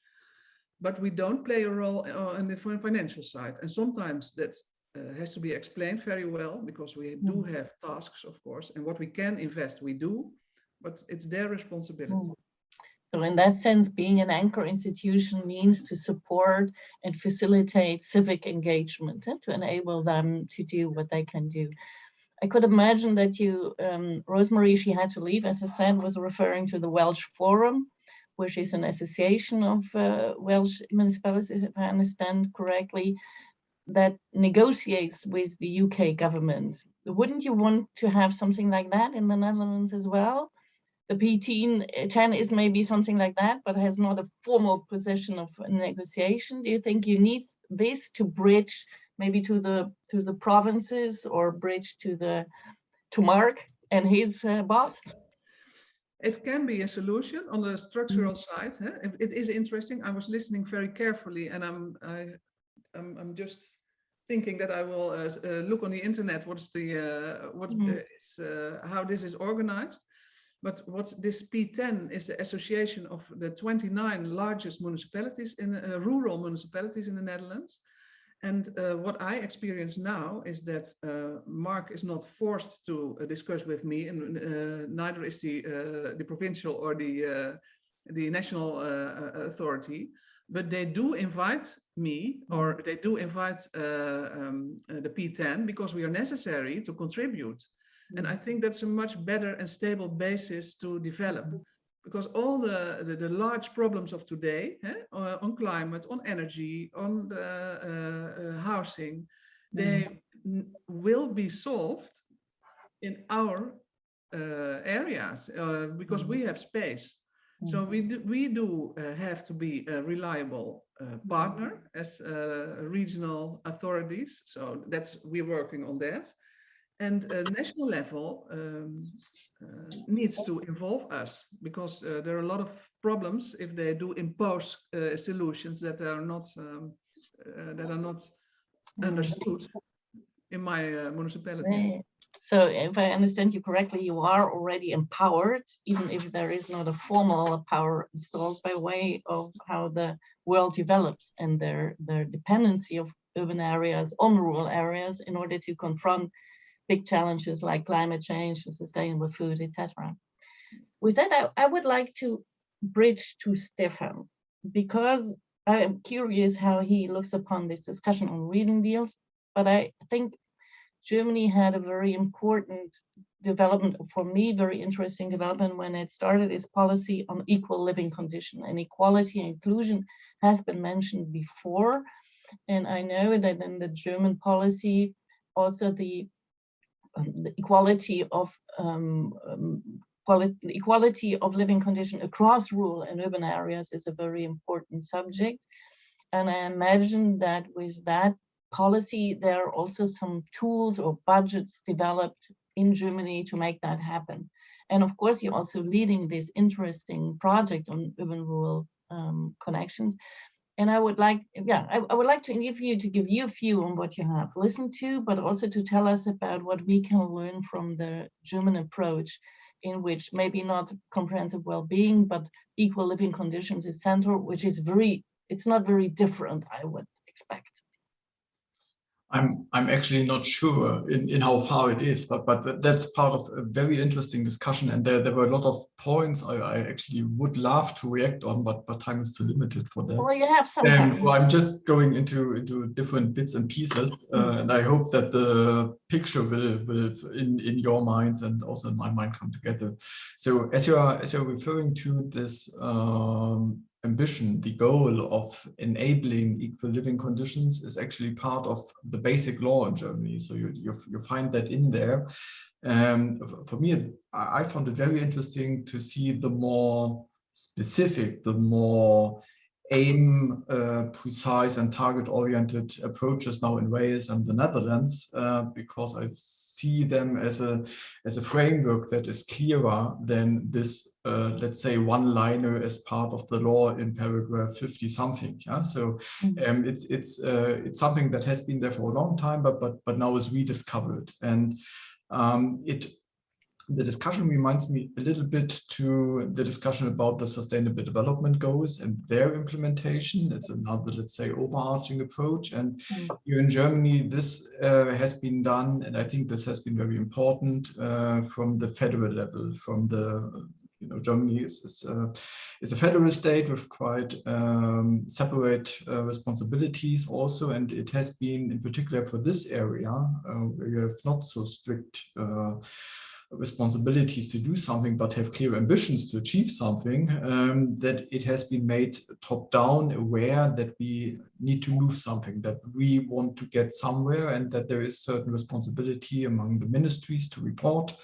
But we don't play a role on the financial side. And sometimes that has to be explained very well, because we do have tasks, of course, and what we can invest, we do, but it's their responsibility. So in that sense, being an anchor institution means to support and facilitate civic engagement and to enable them to do what they can do. I could imagine that you, Rosemary, she had to leave, as I said, was referring to the Welsh Forum, which is an association of Welsh municipalities, if I understand correctly, that negotiates with the UK government. Wouldn't you want to have something like that in the Netherlands as well? the P10 is maybe something like that, but has not a formal position of negotiation. Do you think you need this to bridge maybe to the provinces, or bridge to Mark and his boss? It can be a solution on the structural side. It is interesting. I was listening very carefully, and I'm just thinking that I will look on the internet how this is organized. But what's this P10 is the association of the 29 largest municipalities rural municipalities in the Netherlands. And what I experience now is that Mark is not forced to discuss with me, and neither is the provincial or the national authority, but they do invite me, or they do invite the P10, because we are necessary to contribute. And I think that's a much better and stable basis to develop, because all the large problems of today, on climate, on energy, on the housing, they will be solved in our areas, because we have space. So we do have to be a reliable partner as regional authorities. So we're working on that. And national level needs to involve us, because there are a lot of problems if they do impose solutions that are not understood in my municipality. So if I understand you correctly, you are already empowered, even if there is not a formal power installed, by way of how the world develops and their dependency of urban areas on rural areas in order to confront big challenges like climate change, sustainable food, etc. With that, I would like to bridge to Stefan, because I am curious how he looks upon this discussion on reading deals. But I think Germany had a very important development, for me, very interesting development, when it started its policy on equal living condition. And equality and inclusion has been mentioned before. And I know that in the German policy, also the equality of living condition across rural and urban areas is a very important subject. And I imagine that with that policy, there are also some tools or budgets developed in Germany to make that happen. And of course, you're also leading this interesting project on urban-rural connections. And I would like, I would like to give you a view on what you have listened to, but also to tell us about what we can learn from the German approach, in which maybe not comprehensive well-being, but equal living conditions is central, which is it's not very different, I would expect. I'm actually not sure in how far it is, but that's part of a very interesting discussion, and there were a lot of points I actually would love to react on, but time is too limited for that. Well, you have some time. So I'm just going into different bits and pieces, and I hope that the picture will in your minds and also in my mind come together. So as you're referring to this ambition, the goal of enabling equal living conditions is actually part of the basic law in Germany. So you find that in there. For me, I found it very interesting to see the more specific, the more aim precise and target oriented approaches now in Wales and the Netherlands, because I see them as a framework that is clearer than this let's say one-liner as part of the law in paragraph 50 something. Yeah, so it's something that has been there for a long time, but now is rediscovered, and the discussion reminds me a little bit to the discussion about the Sustainable Development Goals and their implementation. It's another, let's say, overarching approach. And here in Germany, this has been done, and I think this has been very important from the federal level, from the Germany is a federal state with quite separate responsibilities also, and it has been in particular for this area where you have not so strict responsibilities to do something but have clear ambitions to achieve something, that it has been made top down, aware that we need to move something, that we want to get somewhere, and that there is certain responsibility among the ministries to report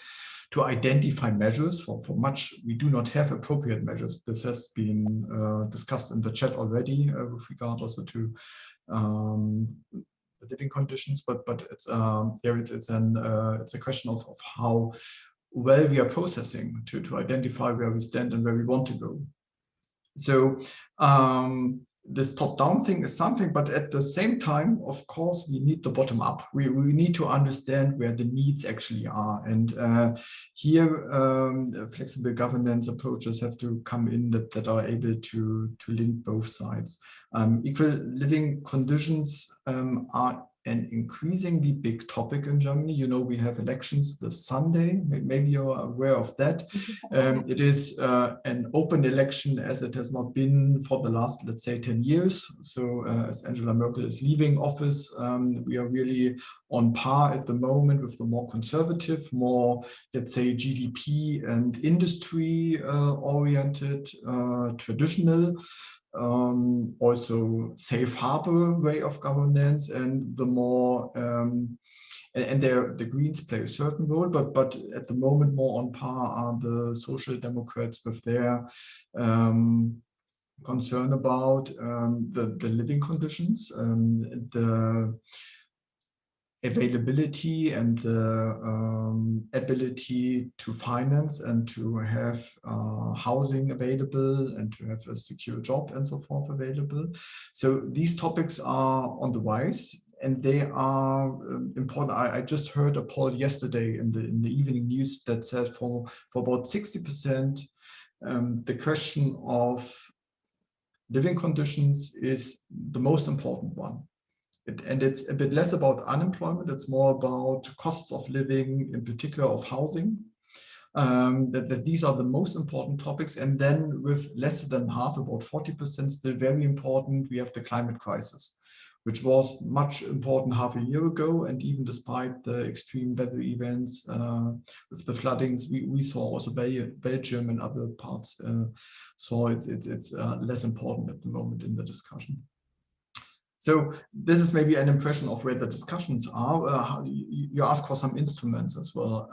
to identify measures. For much, we do not have appropriate measures. This has been discussed in the chat already with regard also to the living conditions, but it's it's a question of how well we are processing to identify where we stand and where we want to go. So this top-down thing is something, but at the same time, of course, we need the bottom-up. We need to understand where the needs actually are. And here, flexible governance approaches have to come in that are able to link both sides. Equal living conditions are an increasingly big topic in Germany. You know, we have elections this Sunday. Maybe you're aware of that. It is an open election as it has not been for the last, let's say, 10 years. So as Angela Merkel is leaving office, we are really on par at the moment with the more conservative, more, let's say, GDP and industry oriented, traditional, also safe harbor way of governance, and the more and the Greens play a certain role, but at the moment more on par are the Social Democrats with their concern about the living conditions, the availability and the ability to finance and to have housing available and to have a secure job and so forth available. So these topics are on the rise and they are important. I just heard a poll yesterday in the evening news that said for about 60%, the question of living conditions is the most important one. And it's a bit less about unemployment, it's more about costs of living, in particular of housing, that these are the most important topics. And then with less than half, about 40% still very important, we have the climate crisis, which was much important half a year ago. And even despite the extreme weather events with the floodings, we saw also Belgium and other parts saw it's less important at the moment in the discussion. So this is maybe an impression of where the discussions are. You ask for some instruments as well.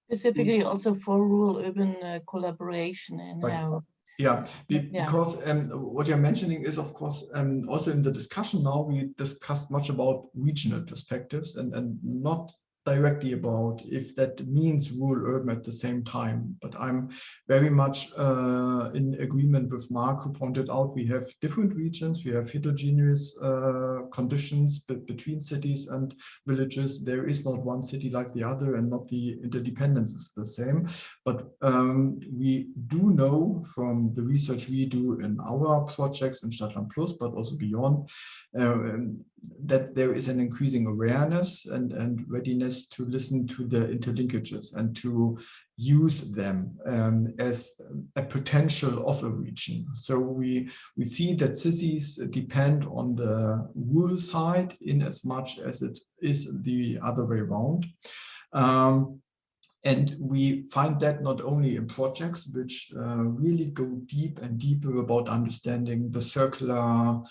Specifically also for rural-urban collaboration and right. how. Yeah, because what you're mentioning is, of course, also in the discussion now, we discussed much about regional perspectives and not directly about if that means rural-urban at the same time. But I'm very much in agreement with Mark, who pointed out we have different regions, we have heterogeneous conditions between cities and villages. There is not one city like the other, and not the interdependence is the same. But we do know from the research we do in our projects in Stadtland Plus, but also beyond, that there is an increasing awareness and readiness to listen to the interlinkages and to use them as a potential of a region. So we see that cities depend on the rural side in as much as it is the other way around. And we find that not only in projects which really go deep and deeper about understanding the circular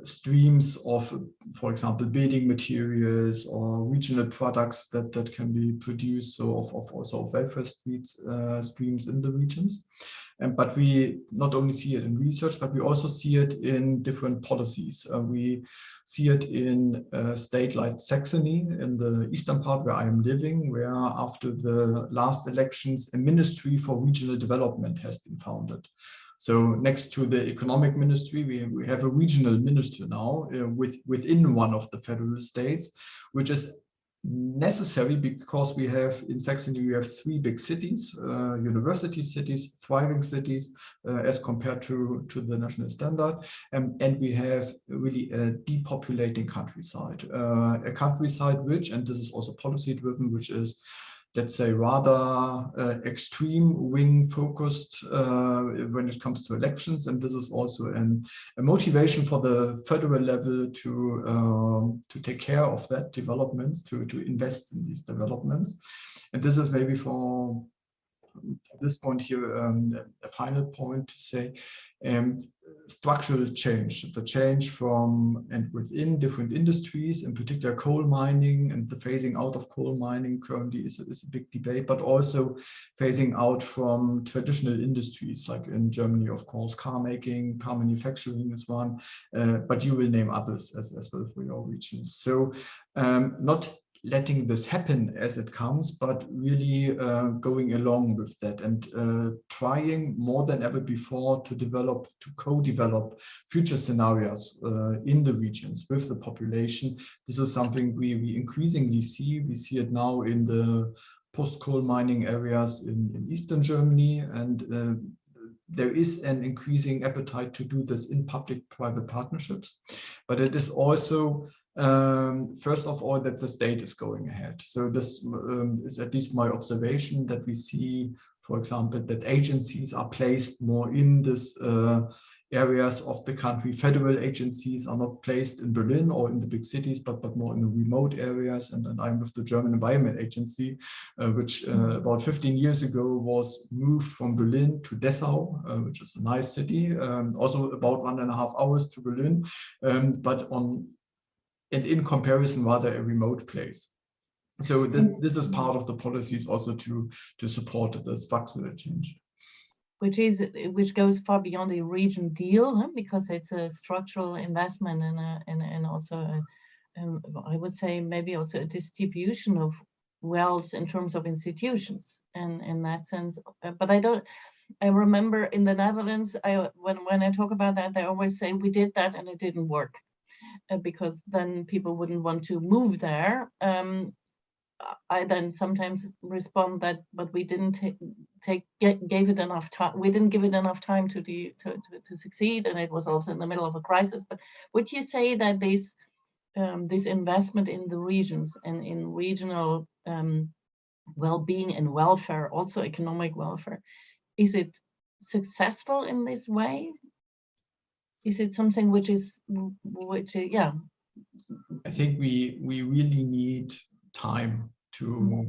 streams of, for example, building materials or regional products that can be produced, so of also of welfare streams in the regions. But we not only see it in research, but we also see it in different policies. We see it in a state like Saxony, in the eastern part where I am living, where after the last elections, a ministry for regional development has been founded. So next to the economic ministry, we have a regional minister now within one of the federal states, which is necessary because we have in Saxony, we have 3 big cities, university cities, thriving cities as compared to the national standard. And we have really a depopulating countryside, a countryside which, and this is also policy driven, which is, let's say, rather extreme wing focused when it comes to elections. And this is also a motivation for the federal level to take care of that developments, to invest in these developments. And this is maybe for from this point here, a final point to say, structural change, the change from and within different industries, in particular coal mining, and the phasing out of coal mining currently is a big debate, but also phasing out from traditional industries, like in Germany, of course, car making, car manufacturing is one, but you will name others as well for your regions. So not letting this happen as it comes, but really going along with that and trying more than ever before to co-develop future scenarios in the regions with the population. This is something we increasingly see. We see it now in the post-coal mining areas in Eastern Germany, and there is an increasing appetite to do this in public-private partnerships, but it is also first of all, that the state is going ahead. So this is at least my observation, that we see, for example, that agencies are placed more in this areas of the country. Federal agencies are not placed in Berlin or in the big cities, but more in the remote areas. And I'm with the German Environment Agency, which about 15 years ago was moved from Berlin to Dessau, which is a nice city, also about 1.5 hours to Berlin, but and in comparison, rather a remote place. So this is part of the policies also to support the structural change. Which goes far beyond a region deal, huh? Because it's a structural investment and also I would say maybe also a distribution of wealth in terms of institutions, and in that sense. But I remember in the Netherlands, when I talk about that, they always say we did that and it didn't work. Because then people wouldn't want to move there. I then sometimes respond that, but we didn't gave it enough time. We didn't give it enough time to succeed, and it was also in the middle of a crisis. But would you say that this investment in the regions and in regional well-being and welfare, also economic welfare, is it successful in this way? Is it something which yeah? I think we really need time to,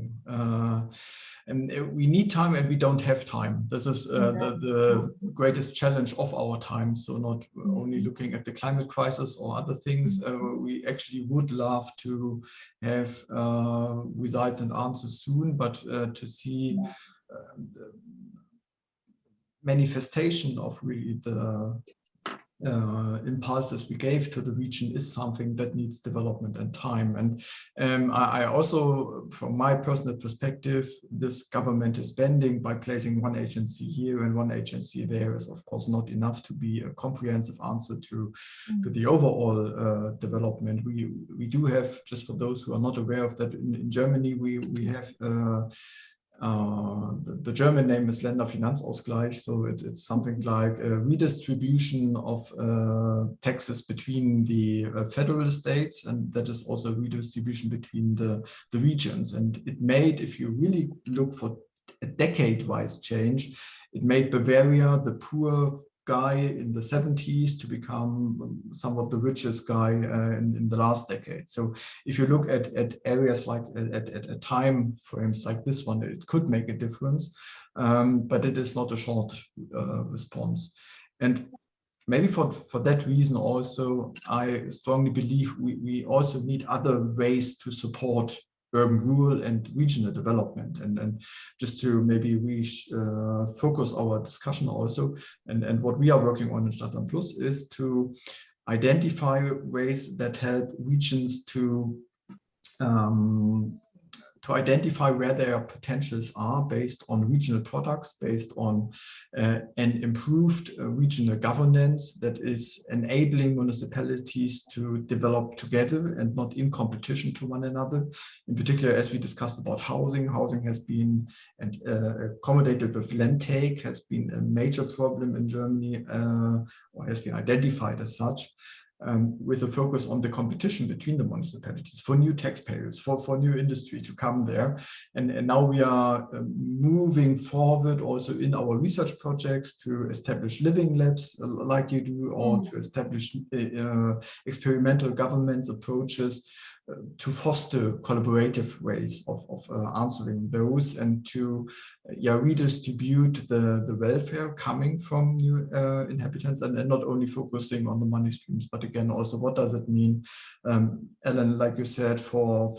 and we need time and we don't have time. This is the greatest challenge of our time. So not only looking at the climate crisis or other things, we actually would love to have results and answers soon, but to see manifestation of really the impulses we gave to the region is something that needs development and time. And I also, from my personal perspective, this government is bending by placing one agency here and one agency there is of course not enough to be a comprehensive answer to the overall development. We do have, just for those who are not aware of that, in Germany we have the German name is Länderfinanzausgleich, so it's something like a redistribution of taxes between the federal states, and that is also a redistribution between the regions. And it made, if you really look for a decade-wise change, it made Bavaria the poor guy in the 70s to become somewhat the richest guy in the last decade. So if you look at areas like at time frames like this one, it could make a difference, but it is not a short response. And maybe for that reason also, I strongly believe we also need other ways to support urban, rural, and regional development, and just to maybe focus our discussion also, and what we are working on in Stadtland Plus is to identify ways that help regions to identify where their potentials are based on regional products, based on an improved regional governance that is enabling municipalities to develop together and not in competition to one another. In particular, as we discussed about housing has been accommodated with land take, has been a major problem in Germany, or has been identified as such. With a focus on the competition between the municipalities for new taxpayers, for new industry to come there. And now we are moving forward also in our research projects to establish living labs like you do, or to establish experimental governance approaches to foster collaborative ways of answering those, and to redistribute the welfare coming from new inhabitants, and not only focusing on the money streams, but again also what does it mean, Ellen, like you said, for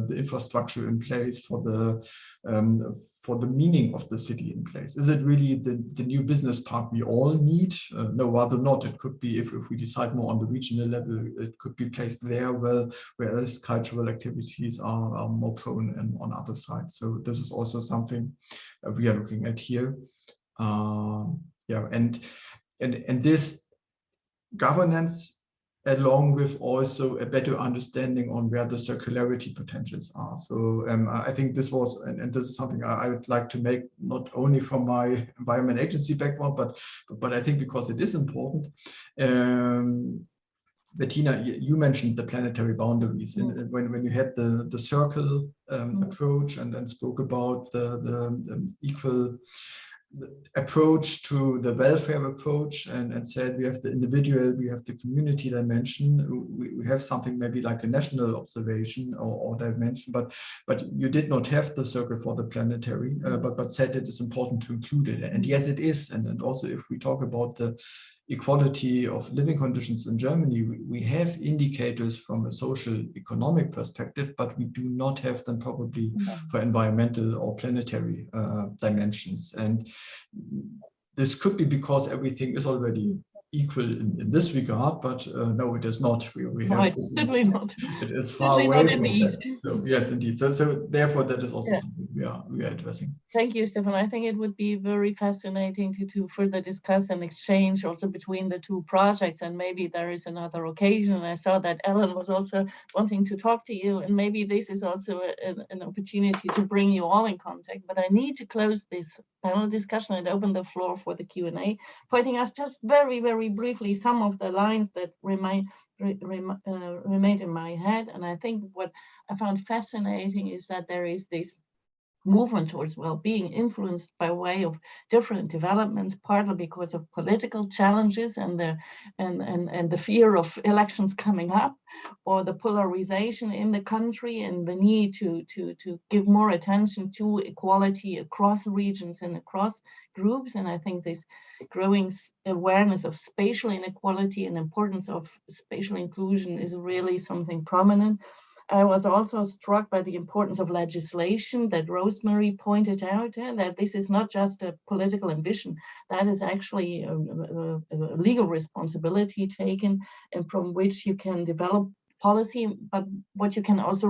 the infrastructure in place, for the meaning of the city in place. Is it really the new business park we all need? No, rather not. It could be, if we decide more on the regional level, it could be placed there, whereas cultural activities are more prone and on other sides. So this is also something we are looking at here. And this governance, along with also a better understanding on where the circularity potentials are. So I think this was, and this is something I would like to make, not only from my environment agency background, but I think because it is important. Bettina, you mentioned the planetary boundaries, and when you had the circle approach and spoke about the equal approach to the welfare approach, and said we have the individual, we have the community dimension, we have something maybe like a national observation or dimension, but you did not have the circle for the planetary, but said it is important to include it. And yes, it is. And also, if we talk about the equality of living conditions in Germany, we have indicators from a social economic perspective, but we do not have them probably for environmental or planetary dimensions. And this could be because everything is already equal in this regard, but no, it is not. We have it's certainly not. It is far away not in from the that. East. So yes, indeed. So therefore, that is also something we are addressing. Thank you, Stefan. I think it would be very fascinating to further discuss and exchange also between the two projects, and maybe there is another occasion. I saw that Ellen was also wanting to talk to you, and maybe this is also an opportunity to bring you all in contact. But I need to close this panel discussion and open the floor for the Q&A, pointing us just very, very briefly some of the lines that remained in my head. And I think what I found fascinating is that there is this movement towards well-being influenced by way of different developments, partly because of political challenges and the fear of elections coming up, or the polarization in the country and the need to give more attention to equality across regions and across groups. And I think this growing awareness of spatial inequality and importance of spatial inclusion is really something prominent. I was also struck by the importance of legislation that Rosemary pointed out, that this is not just a political ambition, that is actually a legal responsibility taken, and from which you can develop policy, but what you can also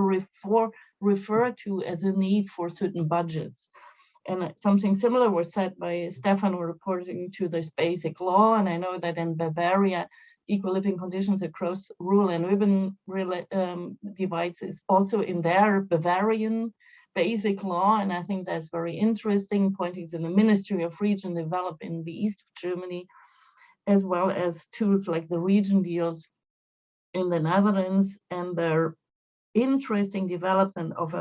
refer to as a need for certain budgets. And something similar was said by Stefan reporting to this basic law, and I know that in Bavaria, equal living conditions across rural and urban divides is also in their Bavarian basic law. And I think that's very interesting, pointing to the Ministry of Region Development in the east of Germany, as well as tools like the region deals in the Netherlands, and their interesting development of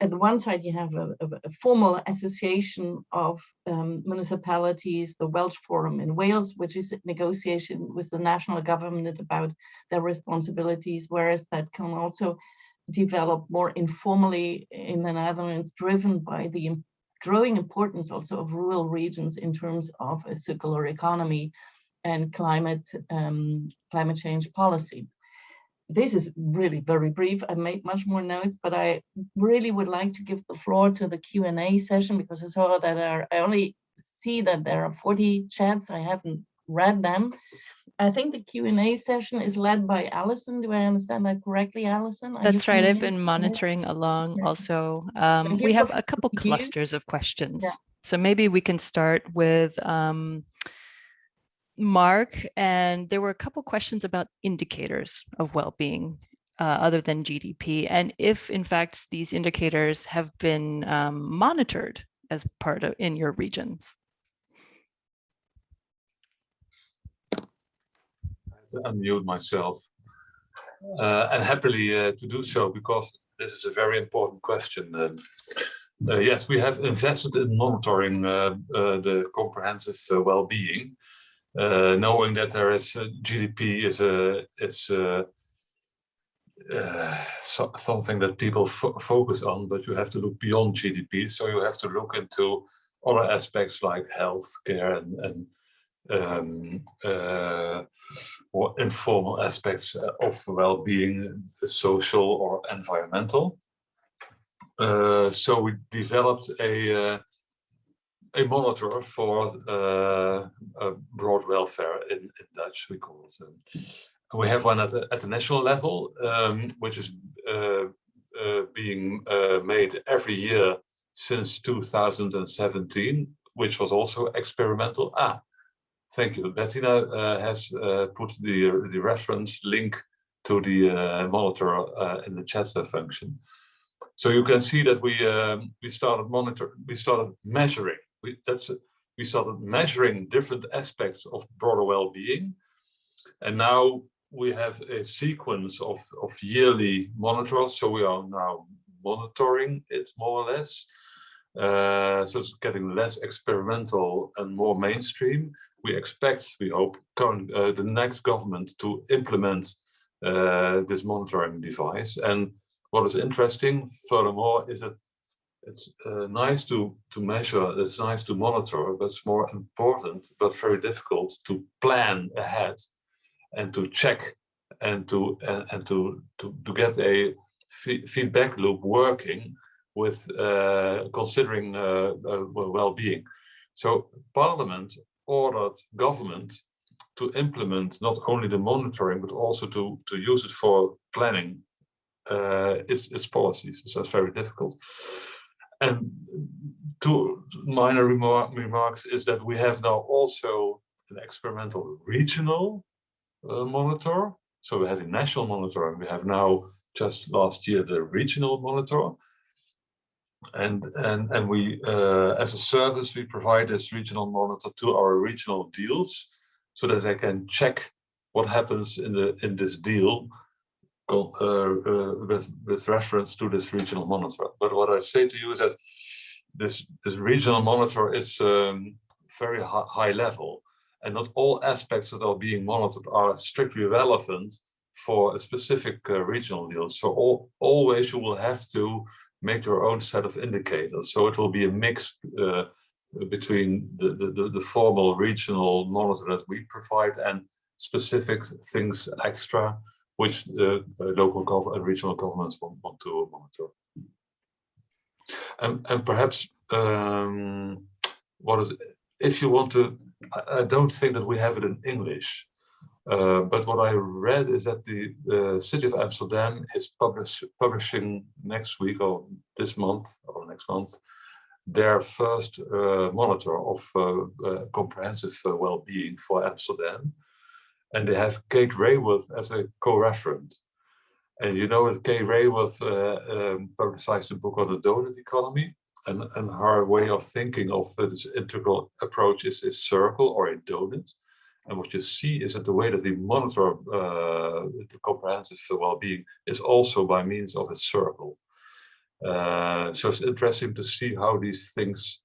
at the one side, you have a formal association of municipalities, the Welsh Forum in Wales, which is a negotiation with the national government about their responsibilities, whereas that can also develop more informally in the Netherlands, driven by the growing importance also of rural regions in terms of a circular economy and climate change policy. This is really very brief. I made much more notes, but I really would like to give the floor to the Q&A session, because I saw that I only see that there are 40 chats. I haven't read them. I think the Q&A session is led by Alison. Do I understand that correctly, Alison? That's right. I've been monitoring along also. We have a couple clusters of questions. Yeah. So maybe we can start with Mark, and there were a couple questions about indicators of well-being other than GDP, and if in fact these indicators have been monitored as part of in your regions. I have to unmute myself, and happily to do so, because this is a very important question. Yes, we have invested in monitoring the comprehensive well-being. Knowing that there is GDP is something that people focus on, but you have to look beyond GDP. So you have to look into other aspects like healthcare and more informal aspects of well-being, social or environmental. So we developed a monitor for broad welfare in Dutch, we call it. We have one at the national level, which is being made every year since 2017, which was also experimental. Thank you. Bettina has put the reference link to the monitor in the chat function. So you can see that we started measuring. We started measuring different aspects of broader well-being, and now we have a sequence of yearly monitors. So we are now monitoring it more or less. So it's getting less experimental and more mainstream. We expect, we hope, the next government to implement this monitoring device. And what is interesting, furthermore, is that it's nice to measure, it's nice to monitor, but it's more important, but very difficult to plan ahead and to check and to get a feedback loop working with considering well-being. So Parliament ordered government to implement not only the monitoring, but also to use it for planning its policies. So it's very difficult. And two minor remarks is that we have now also an experimental regional monitor. So we had a national monitor, and we have now just last year the regional monitor. And we, as a service, we provide this regional monitor to our regional deals, so that they can check what happens in this deal with reference to this regional monitor. But what I say to you is that this regional monitor is very high level, and not all aspects that are being monitored are strictly relevant for a specific regional deal. So always you will have to make your own set of indicators. So it will be a mix between the formal regional monitor that we provide and specific things extra, which local and regional governments want to monitor. And perhaps if you want to, I don't think that we have it in English, but what I read is that the city of Amsterdam is publishing next week or this month or next month their first monitor of comprehensive well-being for Amsterdam. And they have Kate Raworth as a co-referent. And you know that Kate Raworth publicized a book on the donut economy, and her way of thinking of this integral approach is a circle or a donut. And what you see is that the way that we monitor the comprehensive well-being is also by means of a circle. So it's interesting to see how these things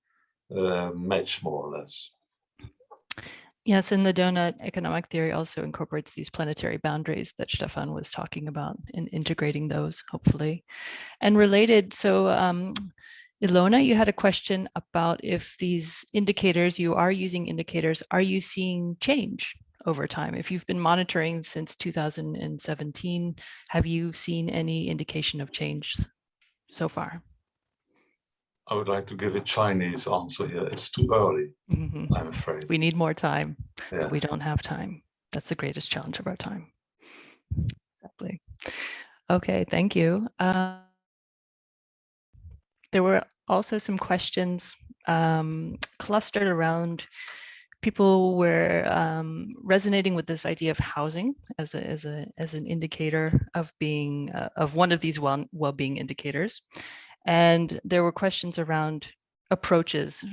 match more or less. Yes, and the donut economic theory also incorporates these planetary boundaries that Stefan was talking about, and integrating those, hopefully. And related, so Ilona, you had a question about if these indicators, you are using indicators, are you seeing change over time? If you've been monitoring since 2017, have you seen any indication of change so far? I would like to give a Chinese answer here. It's too early, I'm afraid. We need more time, yeah. But we don't have time. That's the greatest challenge of our time. Exactly. Okay, thank you. There were also some questions clustered around people were resonating with this idea of housing as an indicator of being of one of these well-being indicators. And there were questions around approaches,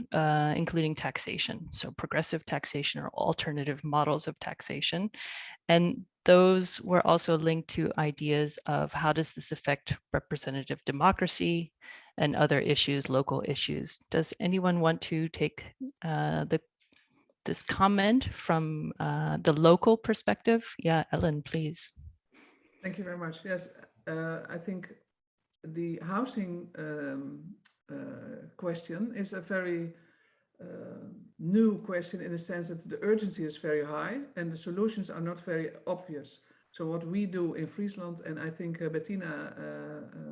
including taxation, so progressive taxation or alternative models of taxation. And those were also linked to ideas of how does this affect representative democracy and other issues, local issues. Does anyone want to take this comment from the local perspective? Yeah, Ellen, please. Thank you very much. Yes, I think the housing question is a very new question in the sense that the urgency is very high and the solutions are not very obvious. So what we do in Friesland, and I think Bettina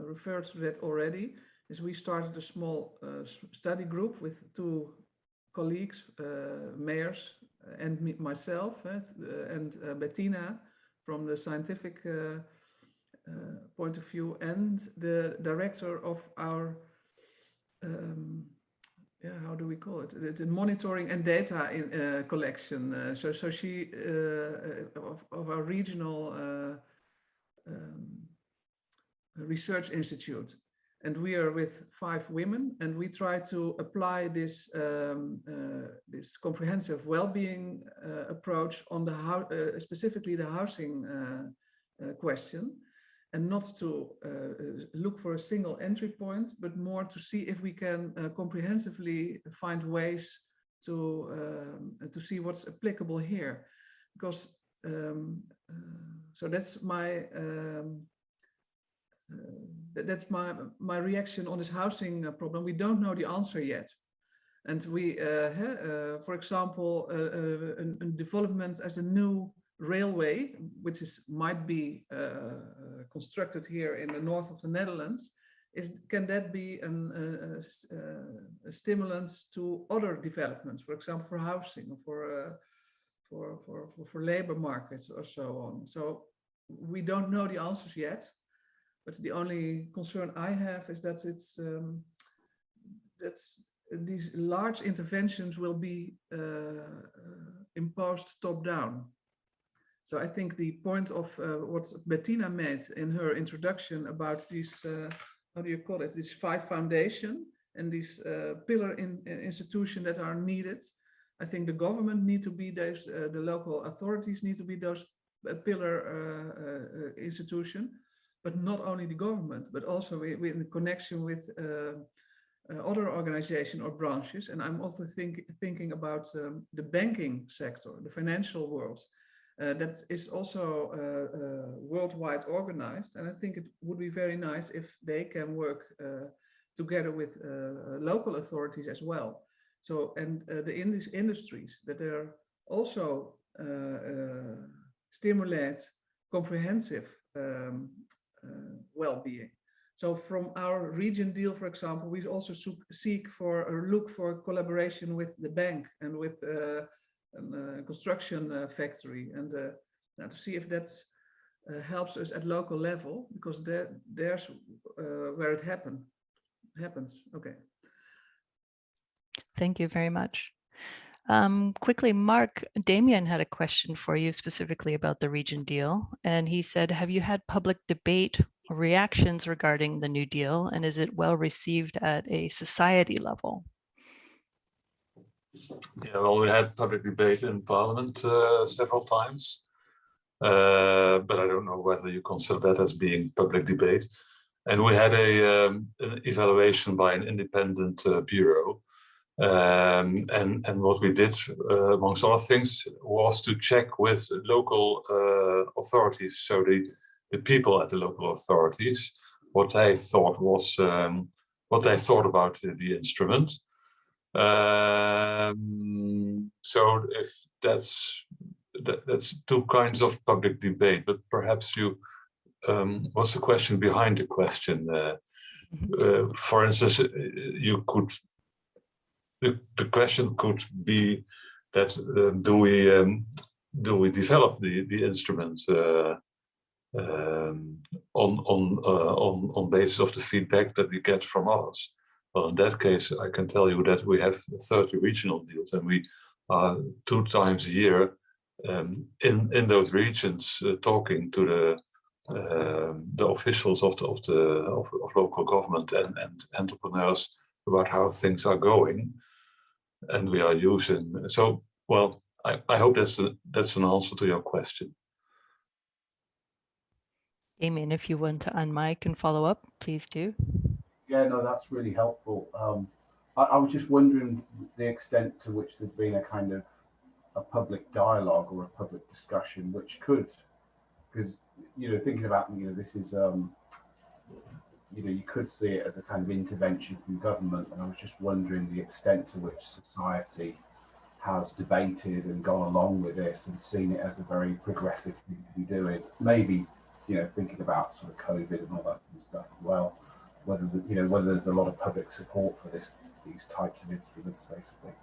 referred to that already, is we started a small study group with 2 colleagues, mayors, and myself, and Bettina from the scientific point of view, and the director of our how do we call it? It's a monitoring and data collection. So she of our regional research institute, and we are with 5 women, and we try to apply this this comprehensive well-being approach on the specifically the housing question. And not to look for a single entry point, but more to see if we can comprehensively find ways to see what's applicable here. Because so that's my reaction on this housing problem. We don't know the answer yet, and we, for example, a development as a new railway, which might be constructed here in the north of the Netherlands, can that be a stimulus to other developments, for example, for housing or for labor markets or so on. So we don't know the answers yet, but the only concern I have is that these large interventions will be imposed top down. So I think the point of what Bettina made in her introduction about these, how do you call it, these 5 foundation and these pillar institution that are needed. I think the government need to be those, the local authorities need to be those pillar institution, but not only the government, but also in connection with other organization or branches. And I'm also thinking about the banking sector, the financial world. That is also worldwide organized, and I think it would be very nice if they can work together with local authorities as well. So, and the industries that are also stimulate comprehensive well-being. So from our region deal, for example, we also seek for or look for collaboration with the bank and with construction factory, and to see if that helps us at local level, because there's where it happens. Okay. Thank you very much. Quickly, Mark, Damien had a question for you specifically about the region deal, and he said, have you had public debate or reactions regarding the new deal, and is it well received at a society level? Yeah, well, we had public debate in Parliament several times, but I don't know whether you consider that as being public debate. And we had an evaluation by an independent bureau. And what we did, amongst other things, was to check with local authorities, so the people at the local authorities, what they thought was what they thought about the instrument. So if that's 2 kinds of public debate, but perhaps you what's the question behind the question? For instance, you could the question could be that do we develop the instrument on basis of the feedback that we get from others? Well, in that case, I can tell you that we have 30 regional deals, and we are 2 times a year in those regions talking to the officials of local government and entrepreneurs about how things are going, and we are using. So, well, I hope that's an answer to your question. Damien, if you want to unmic and follow up, please do. Yeah, no, that's really helpful. I was just wondering the extent to which there's been a kind of a public dialogue or a public discussion, which could, because you know, thinking about, you know, this is, you know, you could see it as a kind of intervention from government, and I was just wondering the extent to which society has debated and gone along with this and seen it as a very progressive thing to be doing. Maybe, you know, thinking about sort of COVID and all that kind of stuff as well, whether the, you know, whether there's a lot of public support for this, these types of instruments, basically.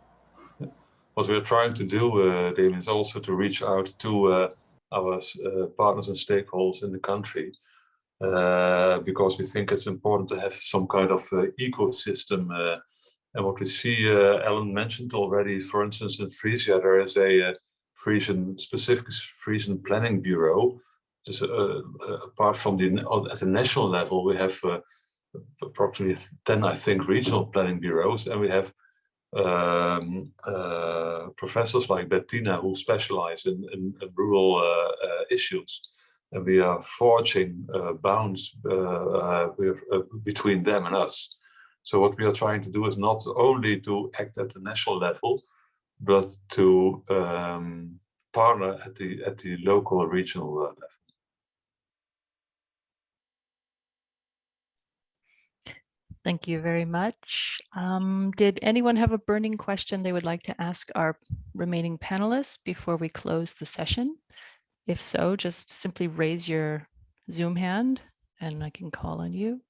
What we are trying to do, Damien, is also to reach out to our partners and stakeholders in the country, because we think it's important to have some kind of ecosystem. And what we see, Ellen mentioned already, for instance, in Friesland, there is a specific Friesland Planning Bureau. Just, apart from at the national level, we have approximately 10, I think, regional planning bureaus, and we have professors like Bettina who specialize in rural issues, and we are forging bounds between them and us. So what we are trying to do is not only to act at the national level, but to partner at the local, regional level. Thank you very much. Did anyone have a burning question they would like to ask our remaining panelists before we close the session? If so, just simply raise your Zoom hand and I can call on you.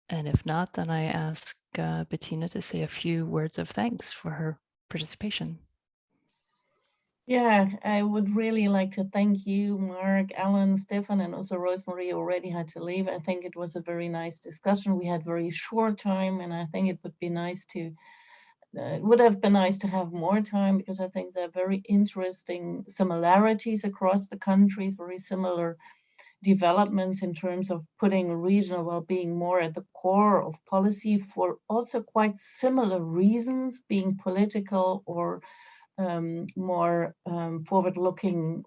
And if not, then I ask Bettina to say a few words of thanks for her participation. Yeah, I would really like to thank you, Mark, Alan, Stefan, and also Rosemary already had to leave. I think it was a very nice discussion. We had very short time, and I think it would be nice to, it would have been nice to have more time, because I think there are very interesting similarities across the countries, very similar developments in terms of putting regional well-being more at the core of policy for also quite similar reasons, being political or more forward-looking,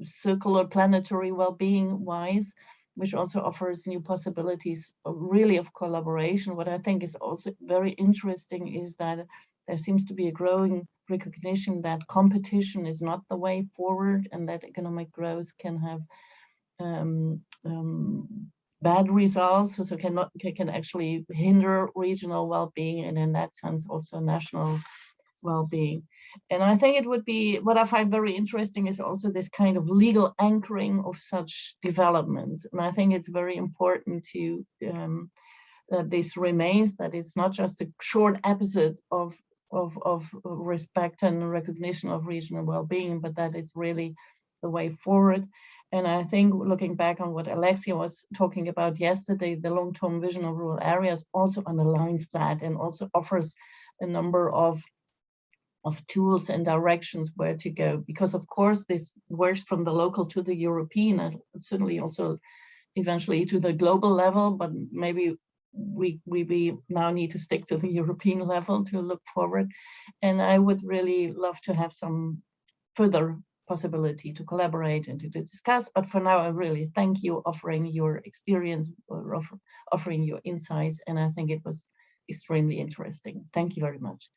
circular, planetary well-being wise, which also offers new possibilities really of collaboration. What I think is also very interesting is that there seems to be a growing recognition that competition is not the way forward, and that economic growth can have bad results, so can actually hinder regional well-being, and in that sense also national well-being. And I think it would be, what I find very interesting is also this kind of legal anchoring of such developments. And I think it's very important to that this remains, that it's not just a short episode of respect and recognition of regional well-being, but that is really the way forward. And I think looking back on what Alexia was talking about yesterday, the long-term vision of rural areas also underlines that, and also offers a number of tools and directions where to go, because of course this works from the local to the European, and certainly also eventually to the global level, but maybe we now need to stick to the European level to look forward. And I would really love to have some further possibility to collaborate and to discuss, but for now I really thank you offering your experience, or offering your insights, and I think it was extremely interesting. Thank you very much.